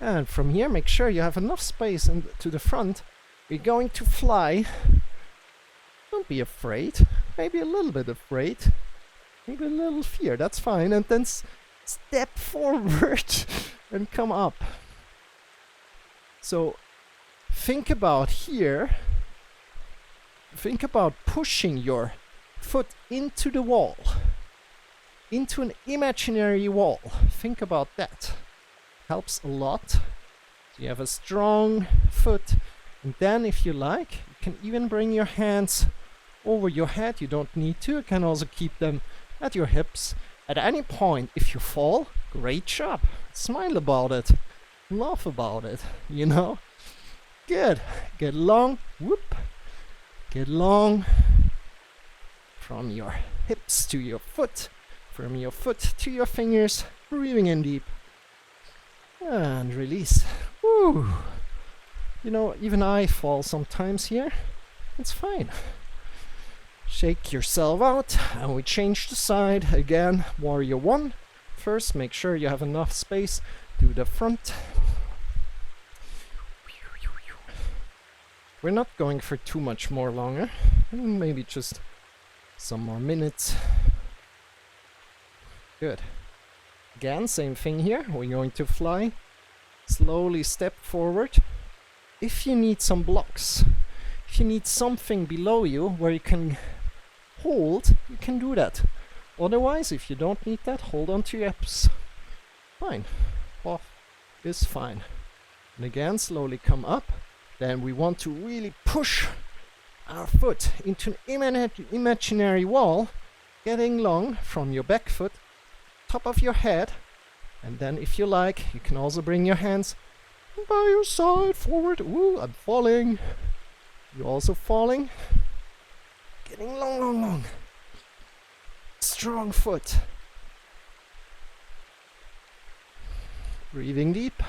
And from here, make sure you have enough space to the front. We're going to fly. Don't be afraid. Maybe a little bit afraid. Maybe a little fear. That's fine. And then step forward and come up. So think about here. Think about pushing your foot into the wall. Into an imaginary wall. Think about that. Helps a lot. So you have a strong foot. And then if you like, you can even bring your hands over your head. You don't need to. You can also keep them at your hips. At any point, if you fall, great job. Smile about it. Laugh about it. You know? Good. Get long. Whoop. Get long. From your hips to your foot. From your foot to your fingers. Breathing in deep. And release. Woo. You know, even I fall sometimes here. It's fine. Shake yourself out, and we change the side. Again, Warrior 1. First, make sure you have enough space to the front. We're not going for too much more longer. Maybe just some more minutes. Good. Again, same thing here. We're going to fly. Slowly step forward. If you need some blocks, if you need something below you where you can hold, you can do that. Otherwise, if you don't need that, hold on to your hips. Fine. Off is fine. And again, slowly come up. Then we want to really push our foot into an imaginary wall, getting long from your back foot, top of your head. And then if you like, you can also bring your hands by your side, forward. Ooh, I'm falling. You're also falling. Getting long, long, long. Strong foot. Breathing deep.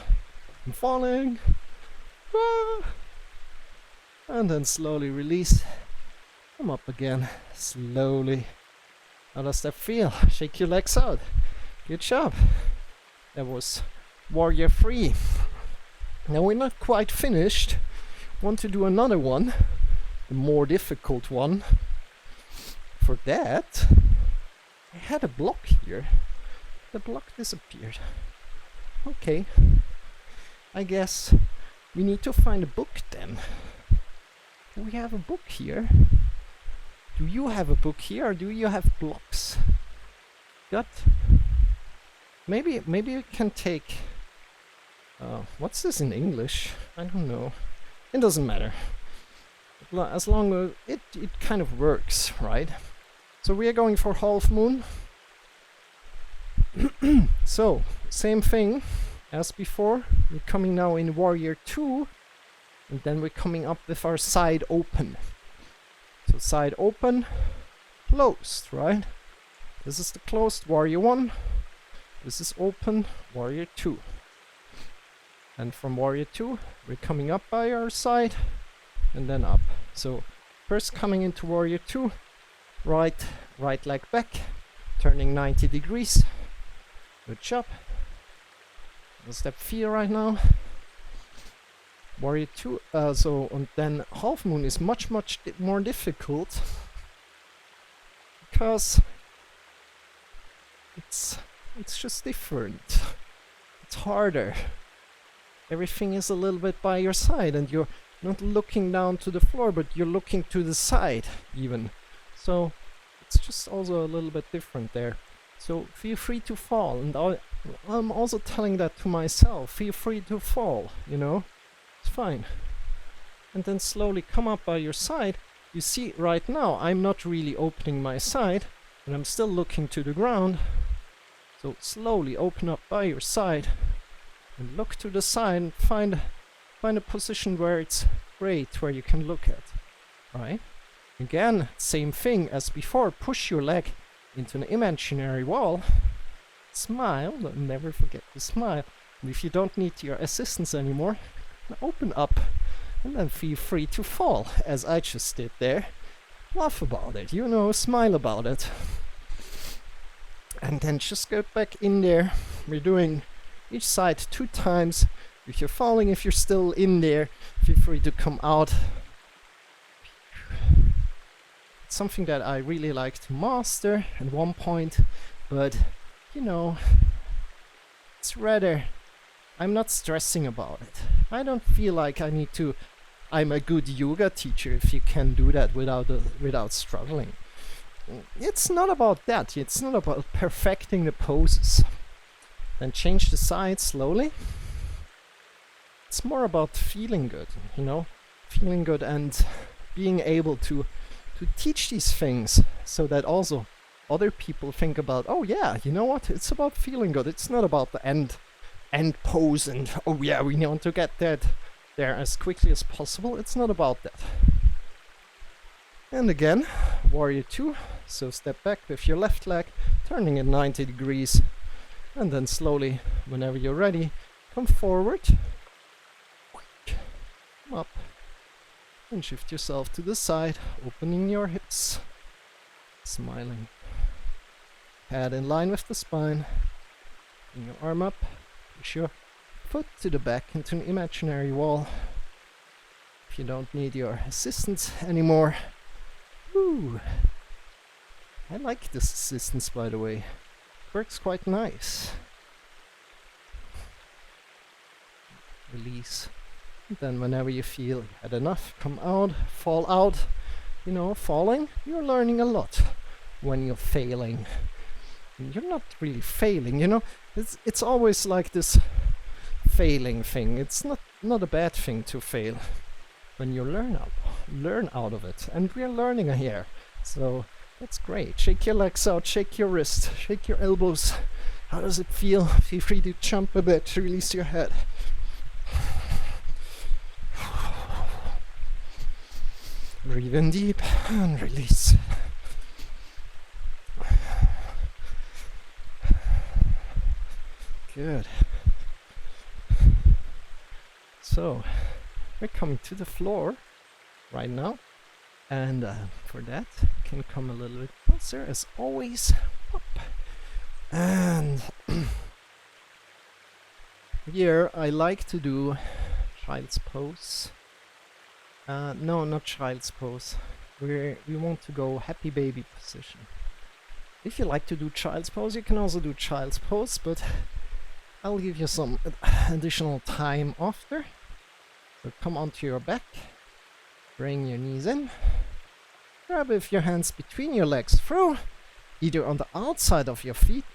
I'm falling. Ah. And then slowly release. Come up again. Slowly. How does that feel? Shake your legs out. Good job. That was Warrior 3. Now we're not quite finished. Want to do another one, the more difficult one. For that, I had a block here. The block disappeared. Okay. I guess we need to find a book then. Do we have a book here? Do you have a book here, or do you have blocks? Good. Maybe you can take... what's this in English? I don't know. It doesn't matter. As long as it kind of works, right? So we are going for half moon. So, same thing as before. We're coming now in warrior 2. And then we're coming up with our side open. So side open, closed, right? This is the closed warrior 1. This is open warrior 2. And from warrior 2, we're coming up by our side and then up. So first coming into warrior 2, right leg back, turning 90 degrees. Good job. Does that feel right now? Warrior 2, and then half moon is much more difficult because it's just different. It's harder. Everything is a little bit by your side, and you're not looking down to the floor, but you're looking to the side even. So it's just also a little bit different there. So feel free to fall, and I'm also telling that to myself. Feel free to fall, you know. It's fine. And then slowly come up by your side. You see right now I'm not really opening my side, and I'm still looking to the ground. So slowly open up by your side and look to the side and find a position where it's great, where you can look at. Right? Again, same thing as before. Push your leg into an imaginary wall. Smile, never forget to smile. And if you don't need your assistance anymore, open up and then feel free to fall, as I just did there. Laugh about it, you know, smile about it. And then just go back in there. We're doing each side 2 times. If you're falling, if you're still in there, feel free to come out. It's something that I really like to master at one point, but you know, it's rather, I'm not stressing about it. I don't feel like I need to, I'm a good yoga teacher if you can do that without struggling. It's not about that. It's not about perfecting the poses. Then change the side slowly. It's more about feeling good, you know, feeling good and being able to teach these things so that also other people think about, oh yeah, you know what, it's about feeling good. It's not about the end pose and oh yeah, we want to get that there as quickly as possible. It's not about that. And again, warrior 2. So step back with your left leg, turning at 90 degrees, and then slowly, whenever you're ready, come forward, come up, and shift yourself to the side, opening your hips, smiling. Head in line with the spine, bring your arm up, push your foot to the back into an imaginary wall. If you don't need your assistance anymore. Woo! I like this assistance, by the way. Works quite nice. Release. And then whenever you feel you had enough, come out, fall out. You know, falling, you're learning a lot. When you're failing, you're not really failing, you know. It's always like this failing thing. It's not a bad thing to fail when you learn out of it. And we're learning here, so that's great. Shake your legs out, shake your wrist, shake your elbows. How does it feel? Feel free to jump a bit, release your head. Breathe in deep and release. Good. So, we're coming to the floor right now, and for that, you can come a little bit closer as always. Up. And here I like to do child's pose. No, not child's pose. We want to go happy baby position. If you like to do child's pose, you can also do child's pose, but I'll give you some additional time after. So come onto your back, bring your knees in, grab with your hands between your legs through, either on the outside of your feet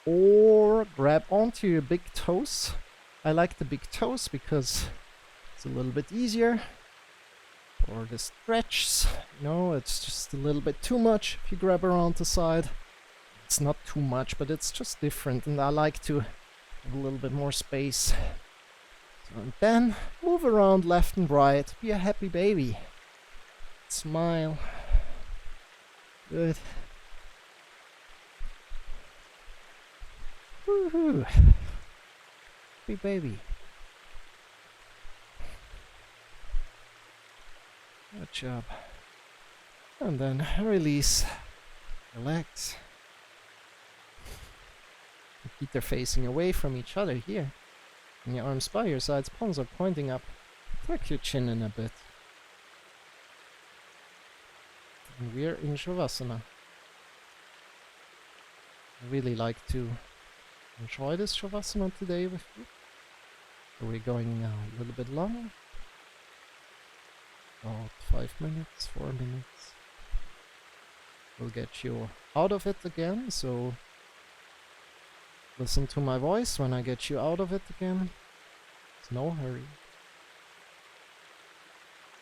or grab onto your big toes. I like the big toes because it's a little bit easier for the stretch. It's just a little bit too much if you grab around the side. It's not too much, but it's just different, and I like to have a little bit more space. So, and then move around left and right. Be a happy baby. Smile. Good. Woohoo! Happy baby. Good job. And then release. Relax. Your feet are facing away from each other here. And your arms by your sides, palms are pointing up. Tuck your chin in a bit. And we're in Shavasana. I really like to enjoy this Shavasana today with you. So we're going now a little bit long. About 5 minutes, 4 minutes. We'll get you out of it again, so listen to my voice when I get you out of it again. There's no hurry.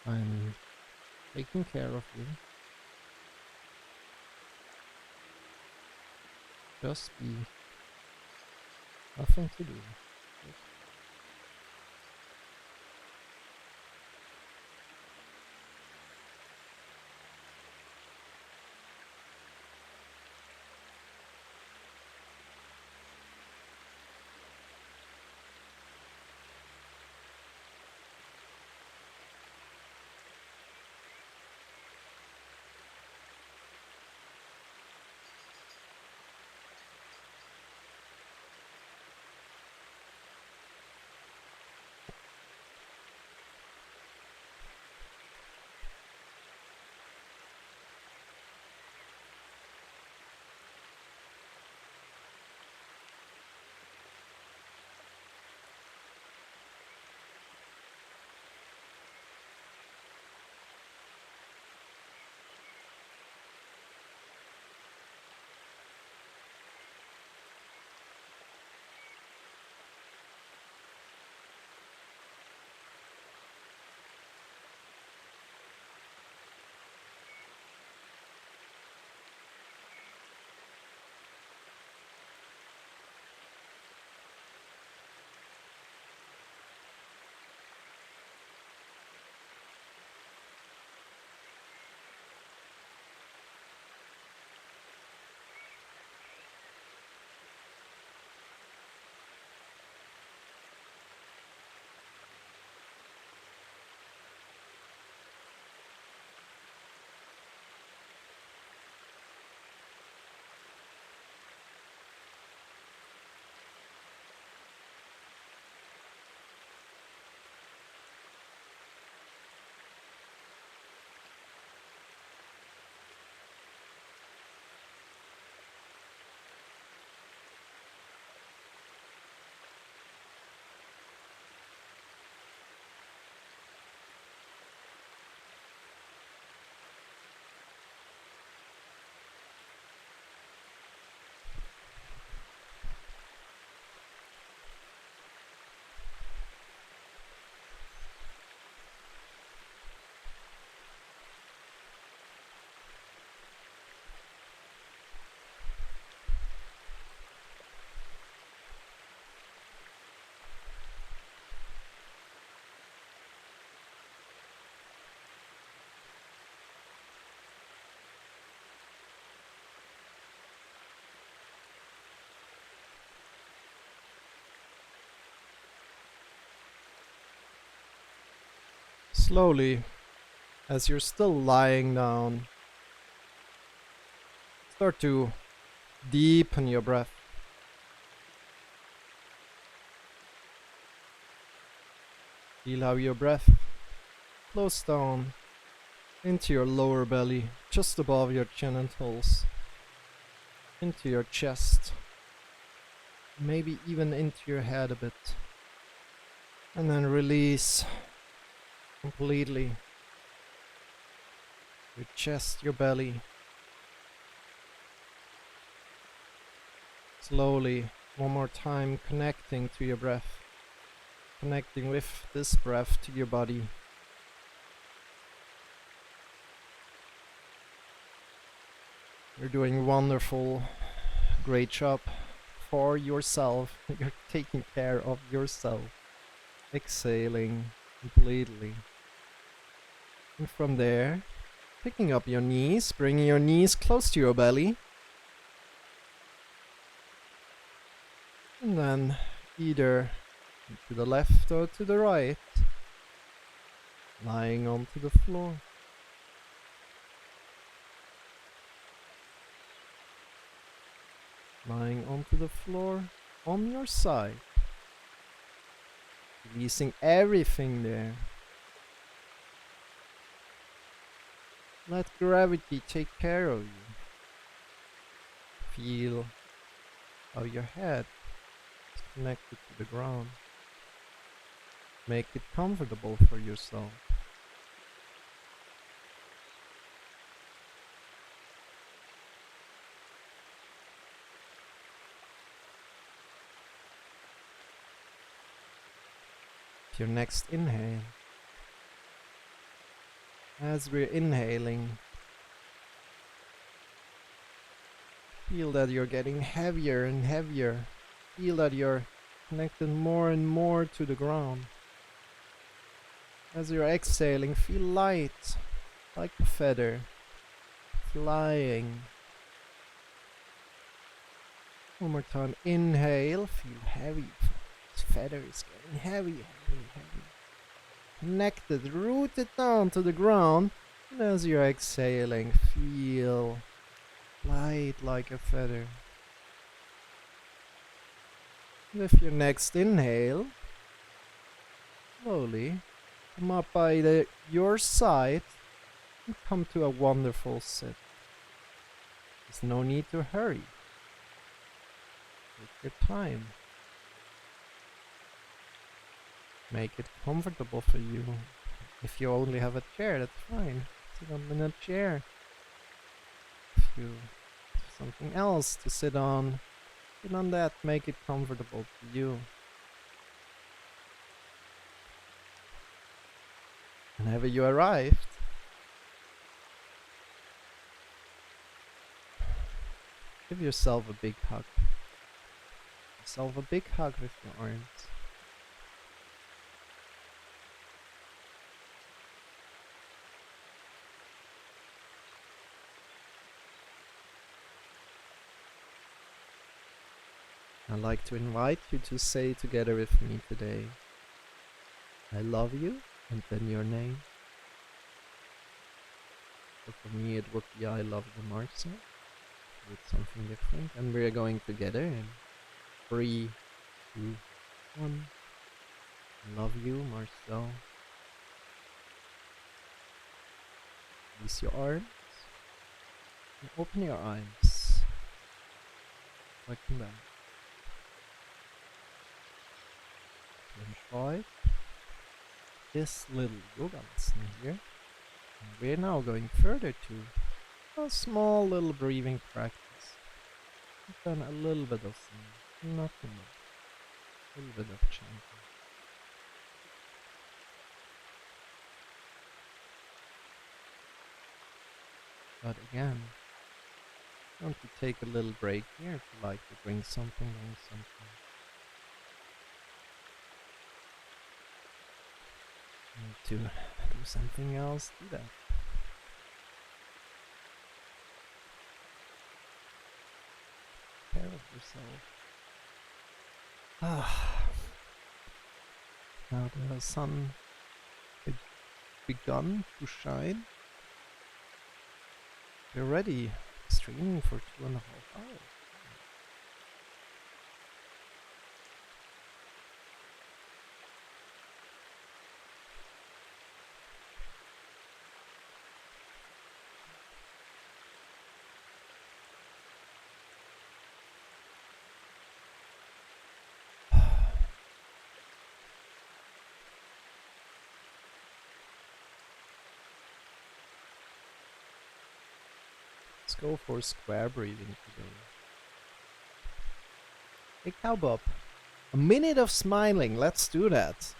I'm taking care of you. Just be. Nothing to do. Slowly, as you're still lying down, start to deepen your breath. Feel how your breath flows down into your lower belly, just above your genitals, into your chest, maybe even into your head a bit, and then release completely. Your chest, your belly. Slowly, one more time, connecting to your breath. Connecting with this breath to your body. You're doing wonderful. Great job for yourself. You're taking care of yourself. Exhaling completely. And from there, picking up your knees, bringing your knees close to your belly. And then either to the left or to the right, lying onto the floor. Lying onto the floor on your side. Releasing everything there. Let gravity take care of you. Feel how your head is connected to the ground. Make it comfortable for yourself. Your next inhale. As we're inhaling, feel that you're getting heavier and heavier. Feel that you're connected more and more to the ground. As you're exhaling, feel light, like a feather, flying. One more time, inhale, feel heavy. This feather is getting heavy, heavy, heavy. Connected, rooted down to the ground. And as you're exhaling, feel light like a feather. With your next inhale, slowly come up by your side and come to a wonderful sit. There's no need to hurry. Take your time. Make it comfortable for you. If you only have a chair, that's fine. Sit on in a chair. If you have something else to sit on that, make it comfortable to you. Whenever you arrived, give yourself a big hug. Give yourself a big hug with your arms. I'd like to invite you to say together with me today, I love you, and then your name. So for me it would be I love you, Marcel. With something different. And we're going together in 3, 2, 1. I love you, Marcel. Release your arms. And open your eyes. Welcome back. Enjoy this little yoga lesson here. And we're now going further to a small little breathing practice. We've done a little bit of singing, nothing much. A little bit of chanting. But again, I want to take a little break here if you like to drink something, drink something. To do something else, do that. Take care of yourself. Now the sun begun to shine. We're ready, streaming for 2.5 hours. go for square breathing today. Hey, Cowbob. A minute of smiling. Let's do that.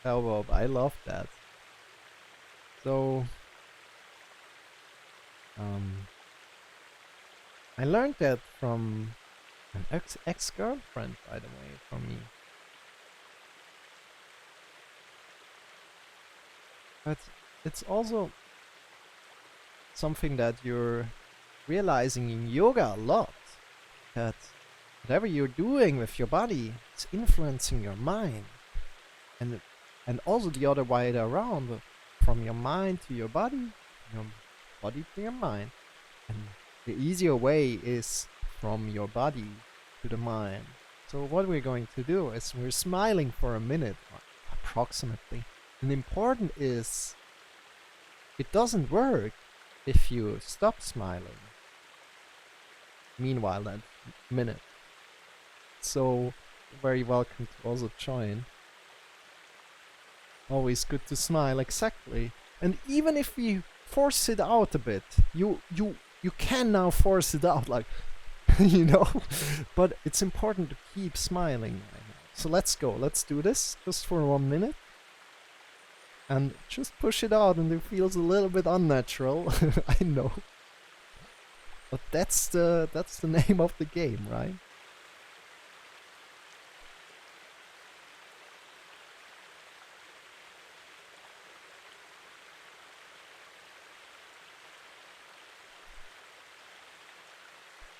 Cowbob, I love that. So, I learned that from an ex-girlfriend, by the way, from me. But it's also something that you're realizing in yoga a lot. That whatever you're doing with your body, it's influencing your mind. And also the other way around, from your mind to your body to your mind. And the easier way is from your body to the mind. So what we're going to do is we're smiling for a minute, approximately. And important is, it doesn't work if you stop smiling. Meanwhile, that minute. So, very welcome to also join. Always good to smile, exactly. And even if you force it out a bit, you can now force it out, like, you know. But it's important to keep smiling right now. So let's go. Let's do this just for 1 minute. And just push it out, and it feels a little bit unnatural. I know. But that's the name of the game, right?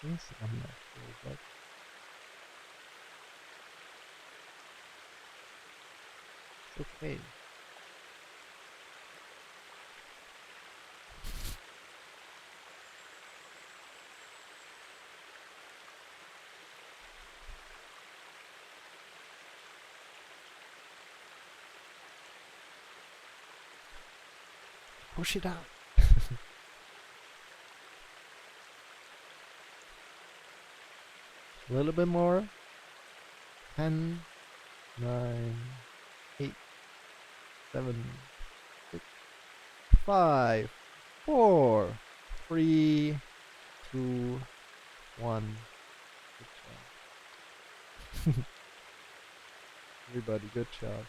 It's unnatural, but it's okay. Push it out. A little bit more. 10, 9, 8, 7, 6, 5, 4, 3, 2, 1. Good job. Everybody, good job.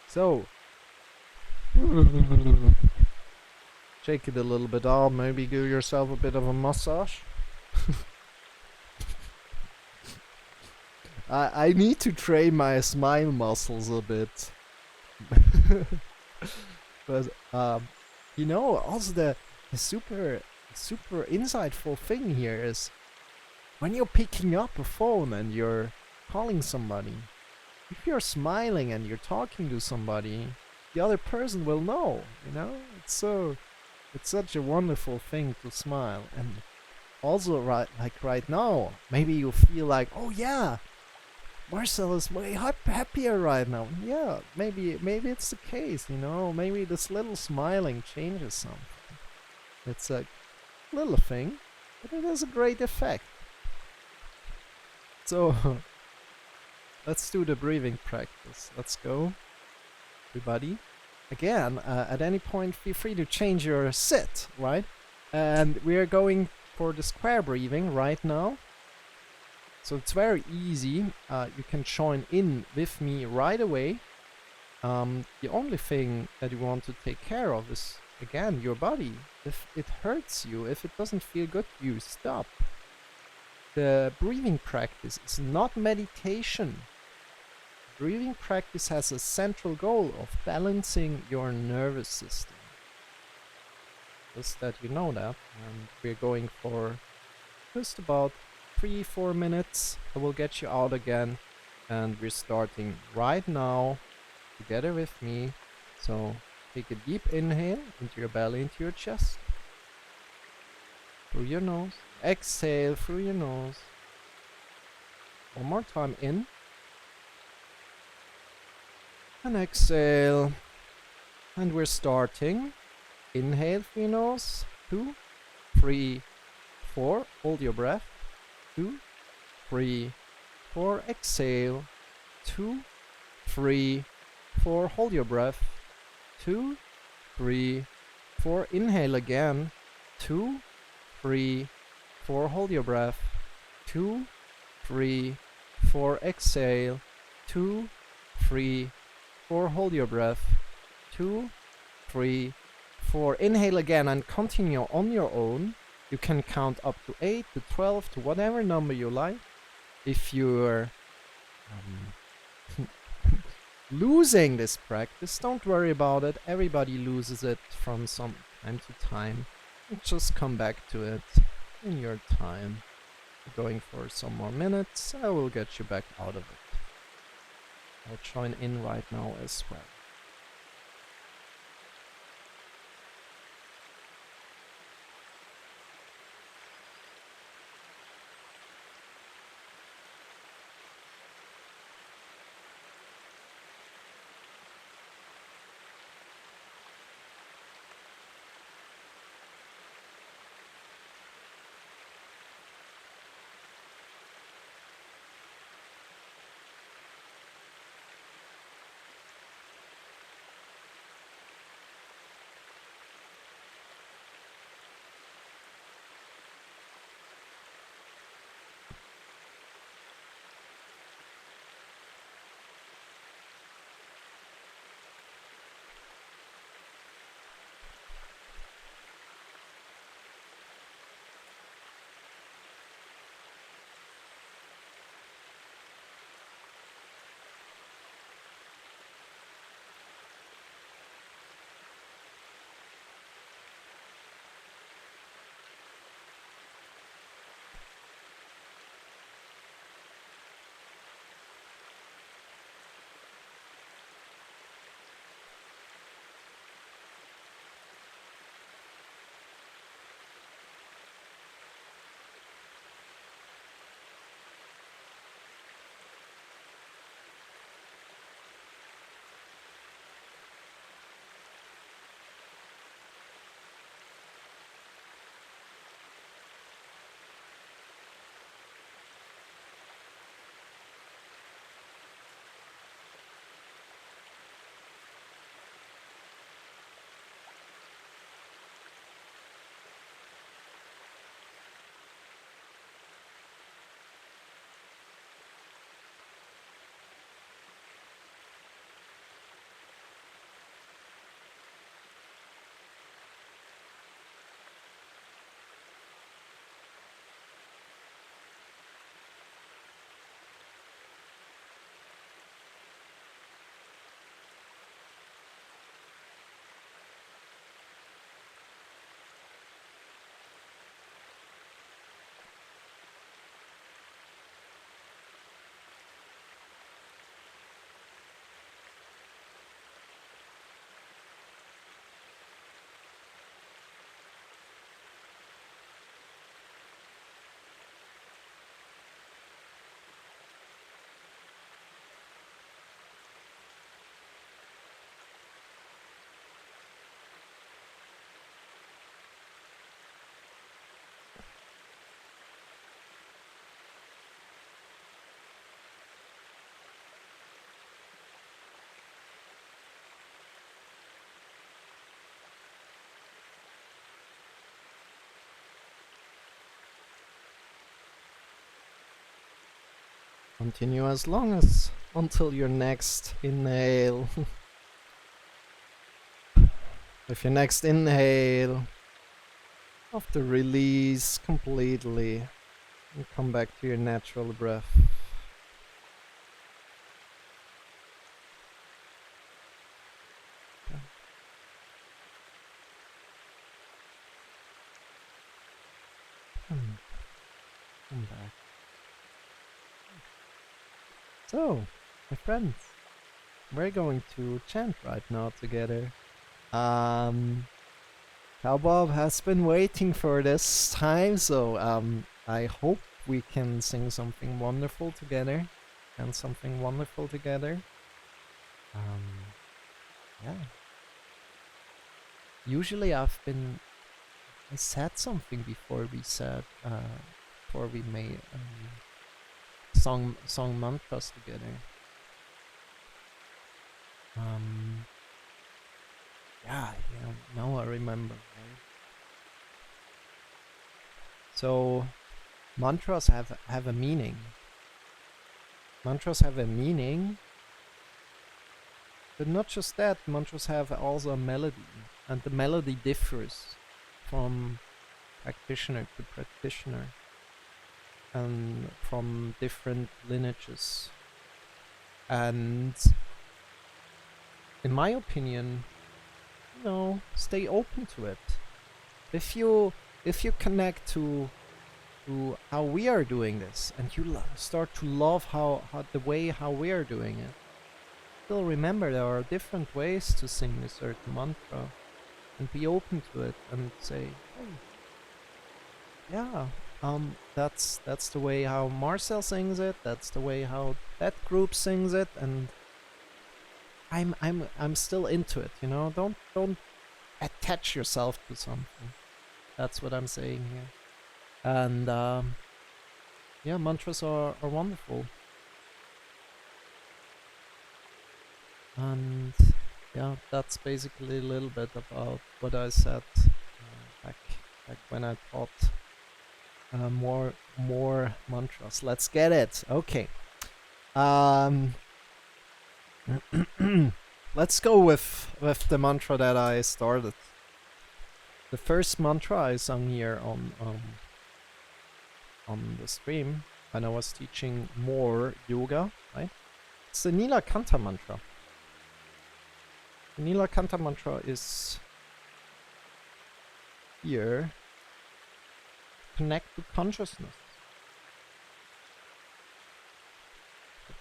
So, shake it a little bit out, maybe give yourself a bit of a massage. I need to train my smile muscles a bit. But you know, also the super insightful thing here is when you're picking up a phone and you're calling somebody, if you're smiling and you're talking to somebody, the other person will know, you know? It's such a wonderful thing to smile. And also right now, maybe you feel like, oh yeah, Marcel is way happier right now. Yeah, maybe it's the case, you know. Maybe this little smiling changes something. It's a little thing, but it has a great effect. So let's do the breathing practice. Let's go, everybody. Again, at any point, feel free to change your sit, right? And we are going for the square breathing right now. So it's very easy. You can join in with me right away. The only thing that you want to take care of is, again, your body. If it hurts you, if it doesn't feel good, you stop. The breathing practice is not meditation. Breathing practice has a central goal of balancing your nervous system. Just that you know that. And we're going for just about 3-4 minutes. I will get you out again, and we're starting right now together with me. So take a deep inhale into your belly, into your chest, through your nose. Exhale through your nose. One more time, in and exhale. And we're starting. Inhale through your nose. 2, 3, 4. Hold your breath. 2, 3, 4. Exhale. 2, 3, 4. Hold your breath. 2, 3, 4. Inhale again. 2, 3, 4, hold your breath. 2, 3, 4, exhale. 2, 3, 4, hold your breath. 2, 3, 4, inhale again and continue on your own. You can count up to 8 to 12 to whatever number you like. If you're losing this practice, don't worry about it. Everybody loses it from some time to time. Just come back to it in your time. Going for some more minutes, I will get you back out of it. I'll join in right now as well. Continue as long as until your next inhale. With your next inhale, after release completely, and come back to your natural breath. Come back. So, my friends, we're going to chant right now together. Cowbob has been waiting for this time, so I hope we can sing something wonderful together, and something wonderful together. Yeah. Usually I said something before we made song mantras together. Yeah, now I remember, right? So mantras have a meaning. Mantras have a meaning, but not just that, mantras have also a melody, and the melody differs from practitioner to practitioner and from different lineages. And in my opinion, stay open to it. If you connect to how we are doing this, and you start to love how the way how we are doing it, still remember there are different ways to sing a certain mantra, and be open to it and say, hey, yeah, that's the way how Marcel sings it, that's the way how that group sings it, and I'm still into it, don't attach yourself to something. That's what I'm saying here. And yeah, mantras are wonderful. And yeah, that's basically a little bit about what I said back when I taught more mantras. Let's get it. Okay. Let's go with the mantra that I started. The first mantra I sung here on the stream when I was teaching more yoga, right? It's the Nila Canta mantra. The Nila Canta mantra is here. Connect to consciousness.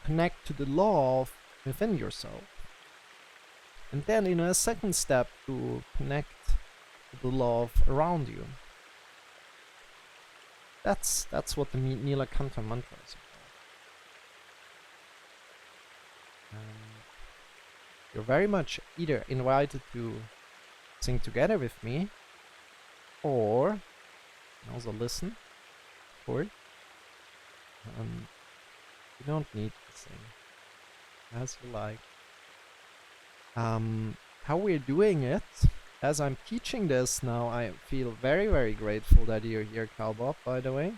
Connect to the love within yourself. And then in a second step to connect to the love around you. That's what the Nila Canta mantra is about. You're very much either invited to sing together with me, or also listen for it. You don't need to sing, as you like. How we're doing it, as I'm teaching this now, I feel very, very grateful that you're here, Cowbob, by the way.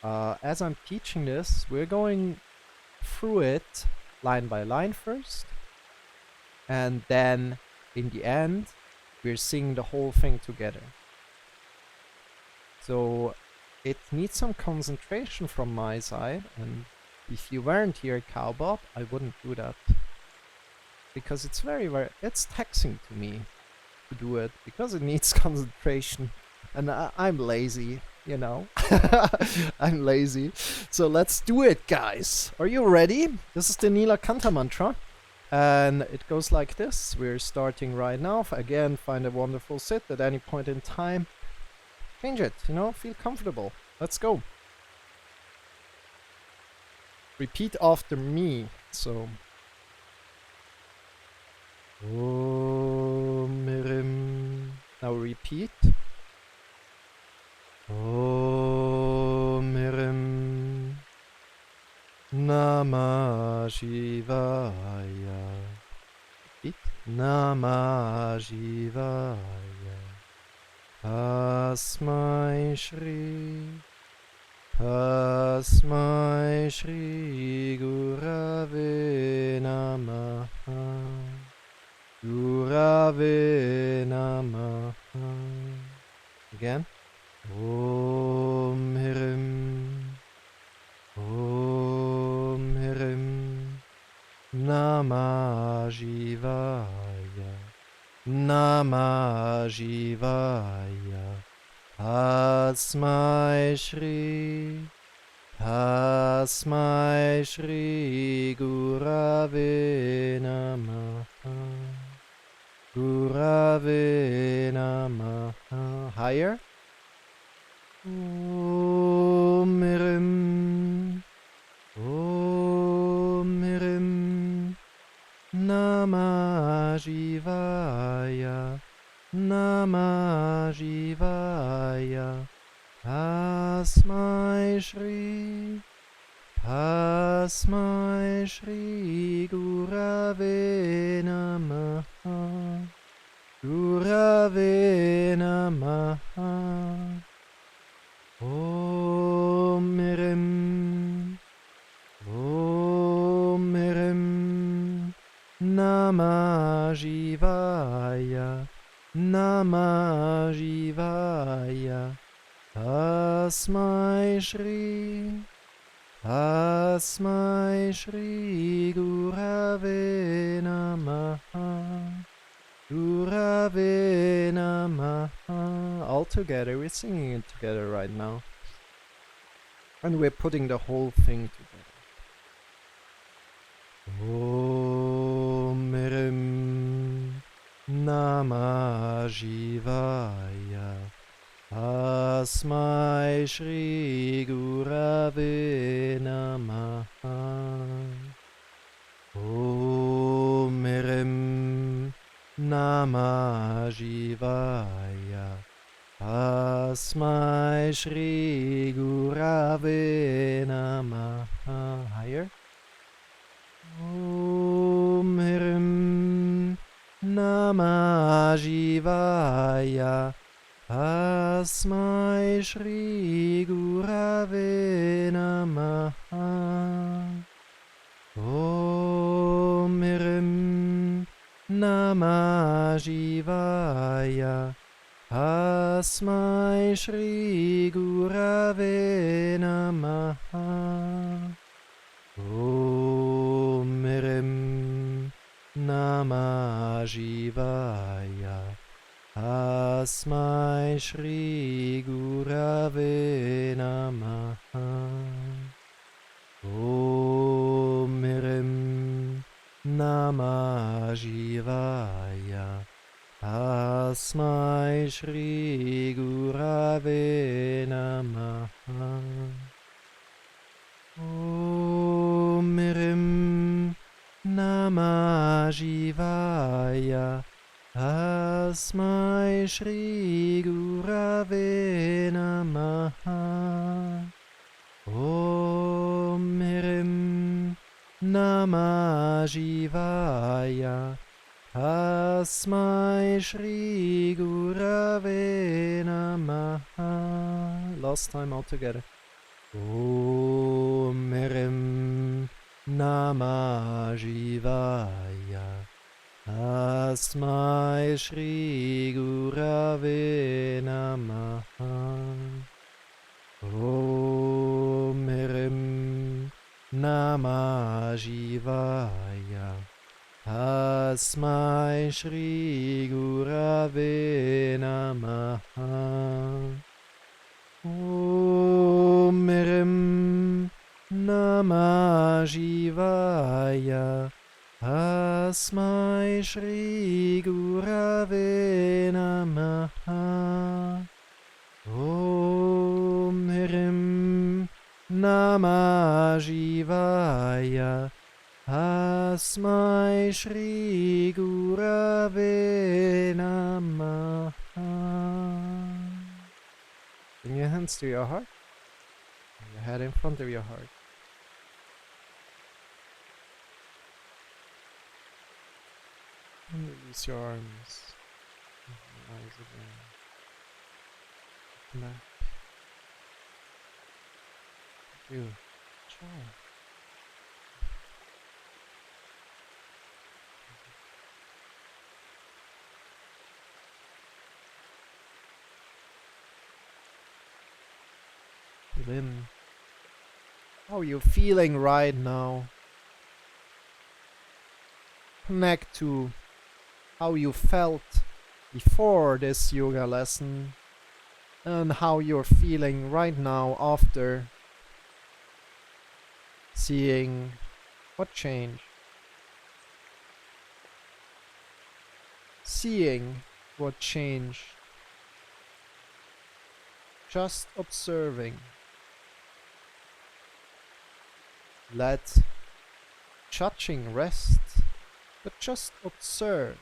As I'm teaching this, we're going through it line by line first, and then in the end, we're singing the whole thing together. So it needs some concentration from my side, and if you weren't here, Cowbob, I wouldn't do that. Because it's it's taxing to me to do it, because it needs concentration, and I'm lazy, I'm lazy. So let's do it, guys. Are you ready? This is the Nila Canta mantra, and it goes like this. We're starting right now. Again, find a wonderful sit at any point in time. Change it, feel comfortable. Let's go. Repeat after me. So Om Hirim. Now repeat. Om Hirim. Namah Shivaya. Repeat. Namah Shivaya. Tasmai Shri Gurave Namaha. Gurave Namaha. Again. Om Hirim. Om Hirim. Namah Shivaya. Namah Shivaya. Tasmai Shri Gurave Namaha. Gurave Namaha. Higher. Om Hirim. Om Hirim. Namah Shivaya. Namah Shivaya. Tasmai Shri Gurave Namaha. Gurave Namaha. Om Namah Shivaya, Namah Shivaya, Tasmai Shri, Tasmai Shri Gurave Namaha, Gurave Namaha. All together, we're singing it together right now. And we're putting the whole thing together. Om Rim Namah Shivaya, Tasmai Shri Gurave Namaha. Om Rim Namah Shivaya, Tasmai Shri Gurave Namaha. Higher. Om Rim Namah Shivaya, Tasmai Shri Gurave Namaha. Om Rim Namah Shivaya, Tasmai Shri Gurave Namaha. Om Rim Namah Shivaya, Tasmai Shri Gurave Namaha. Om Rim Namah Shivaya, Tasmai Shri Gurave Namaha. Om Rim Namah Shivaya, Tasmai Shri Gurave Namaha. Om Rim Namah Shivaya, Tasmai Shri Gurave Namaha. Last time all together. Om Rim Namah Shivaya, Tasmai Shri Gurave Namaha. Om Rim Namah Shivaya, Tasmai Shri Gurave Namaha. Om Rim Namah Shivaya, Tasmai Shri Gurave Namaha. Om Rim Namah Shivaya, Tasmai Shri Gurave Namaha. Bring your hands to your heart. And your head in front of your heart. And release your arms. Open your eyes again. Come back. You. Try. Feel in. How are you feeling right now? Connect to how you felt before this yoga lesson and how you're feeling right now after. Seeing what changed. Seeing what changed. Just observing. Let judging rest, but just observe.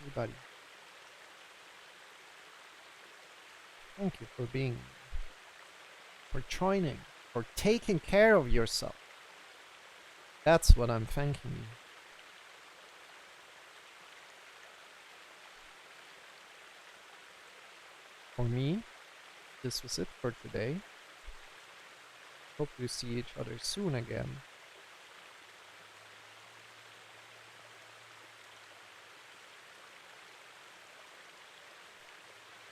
Everybody. Thank you for being. for joining, for taking care of yourself. That's what I'm thanking you. For me, this was it for today. Hope we see each other soon again.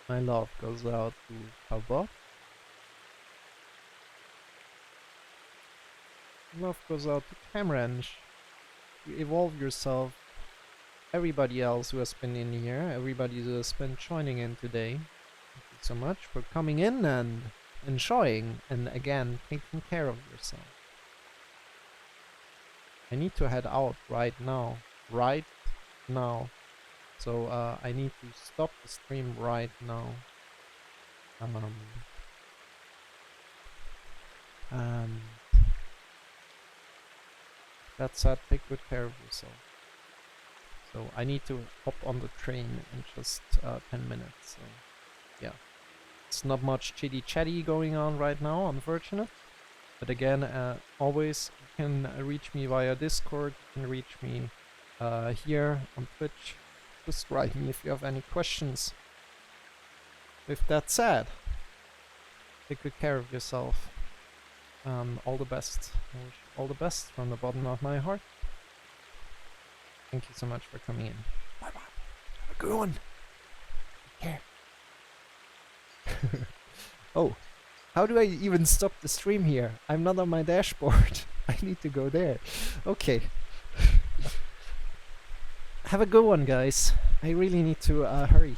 My love goes out to Kaba. Love goes out to Cameron. You evolve yourself. Everybody else who has been in here, everybody who has been joining in today. Thank you so much for coming in and enjoying, and again, taking care of yourself. I need to head out right now. Right now. So I need to stop the stream right now. And that said, take good care of yourself. So I need to hop on the train in just 10 minutes. So yeah, it's not much chitty chatty going on right now, unfortunate. But again, always you can reach me via Discord. You can reach me here on Twitch. Just write me if you have any questions. With that said, take good care of yourself. All the best. I wish you all the best from the bottom of my heart. Thank you so much for coming in. Bye bye. Have a good one. Take care. Oh, how do I even stop the stream here? I'm not on my dashboard. I need to go there. Okay. Have a good one, guys. I really need to hurry.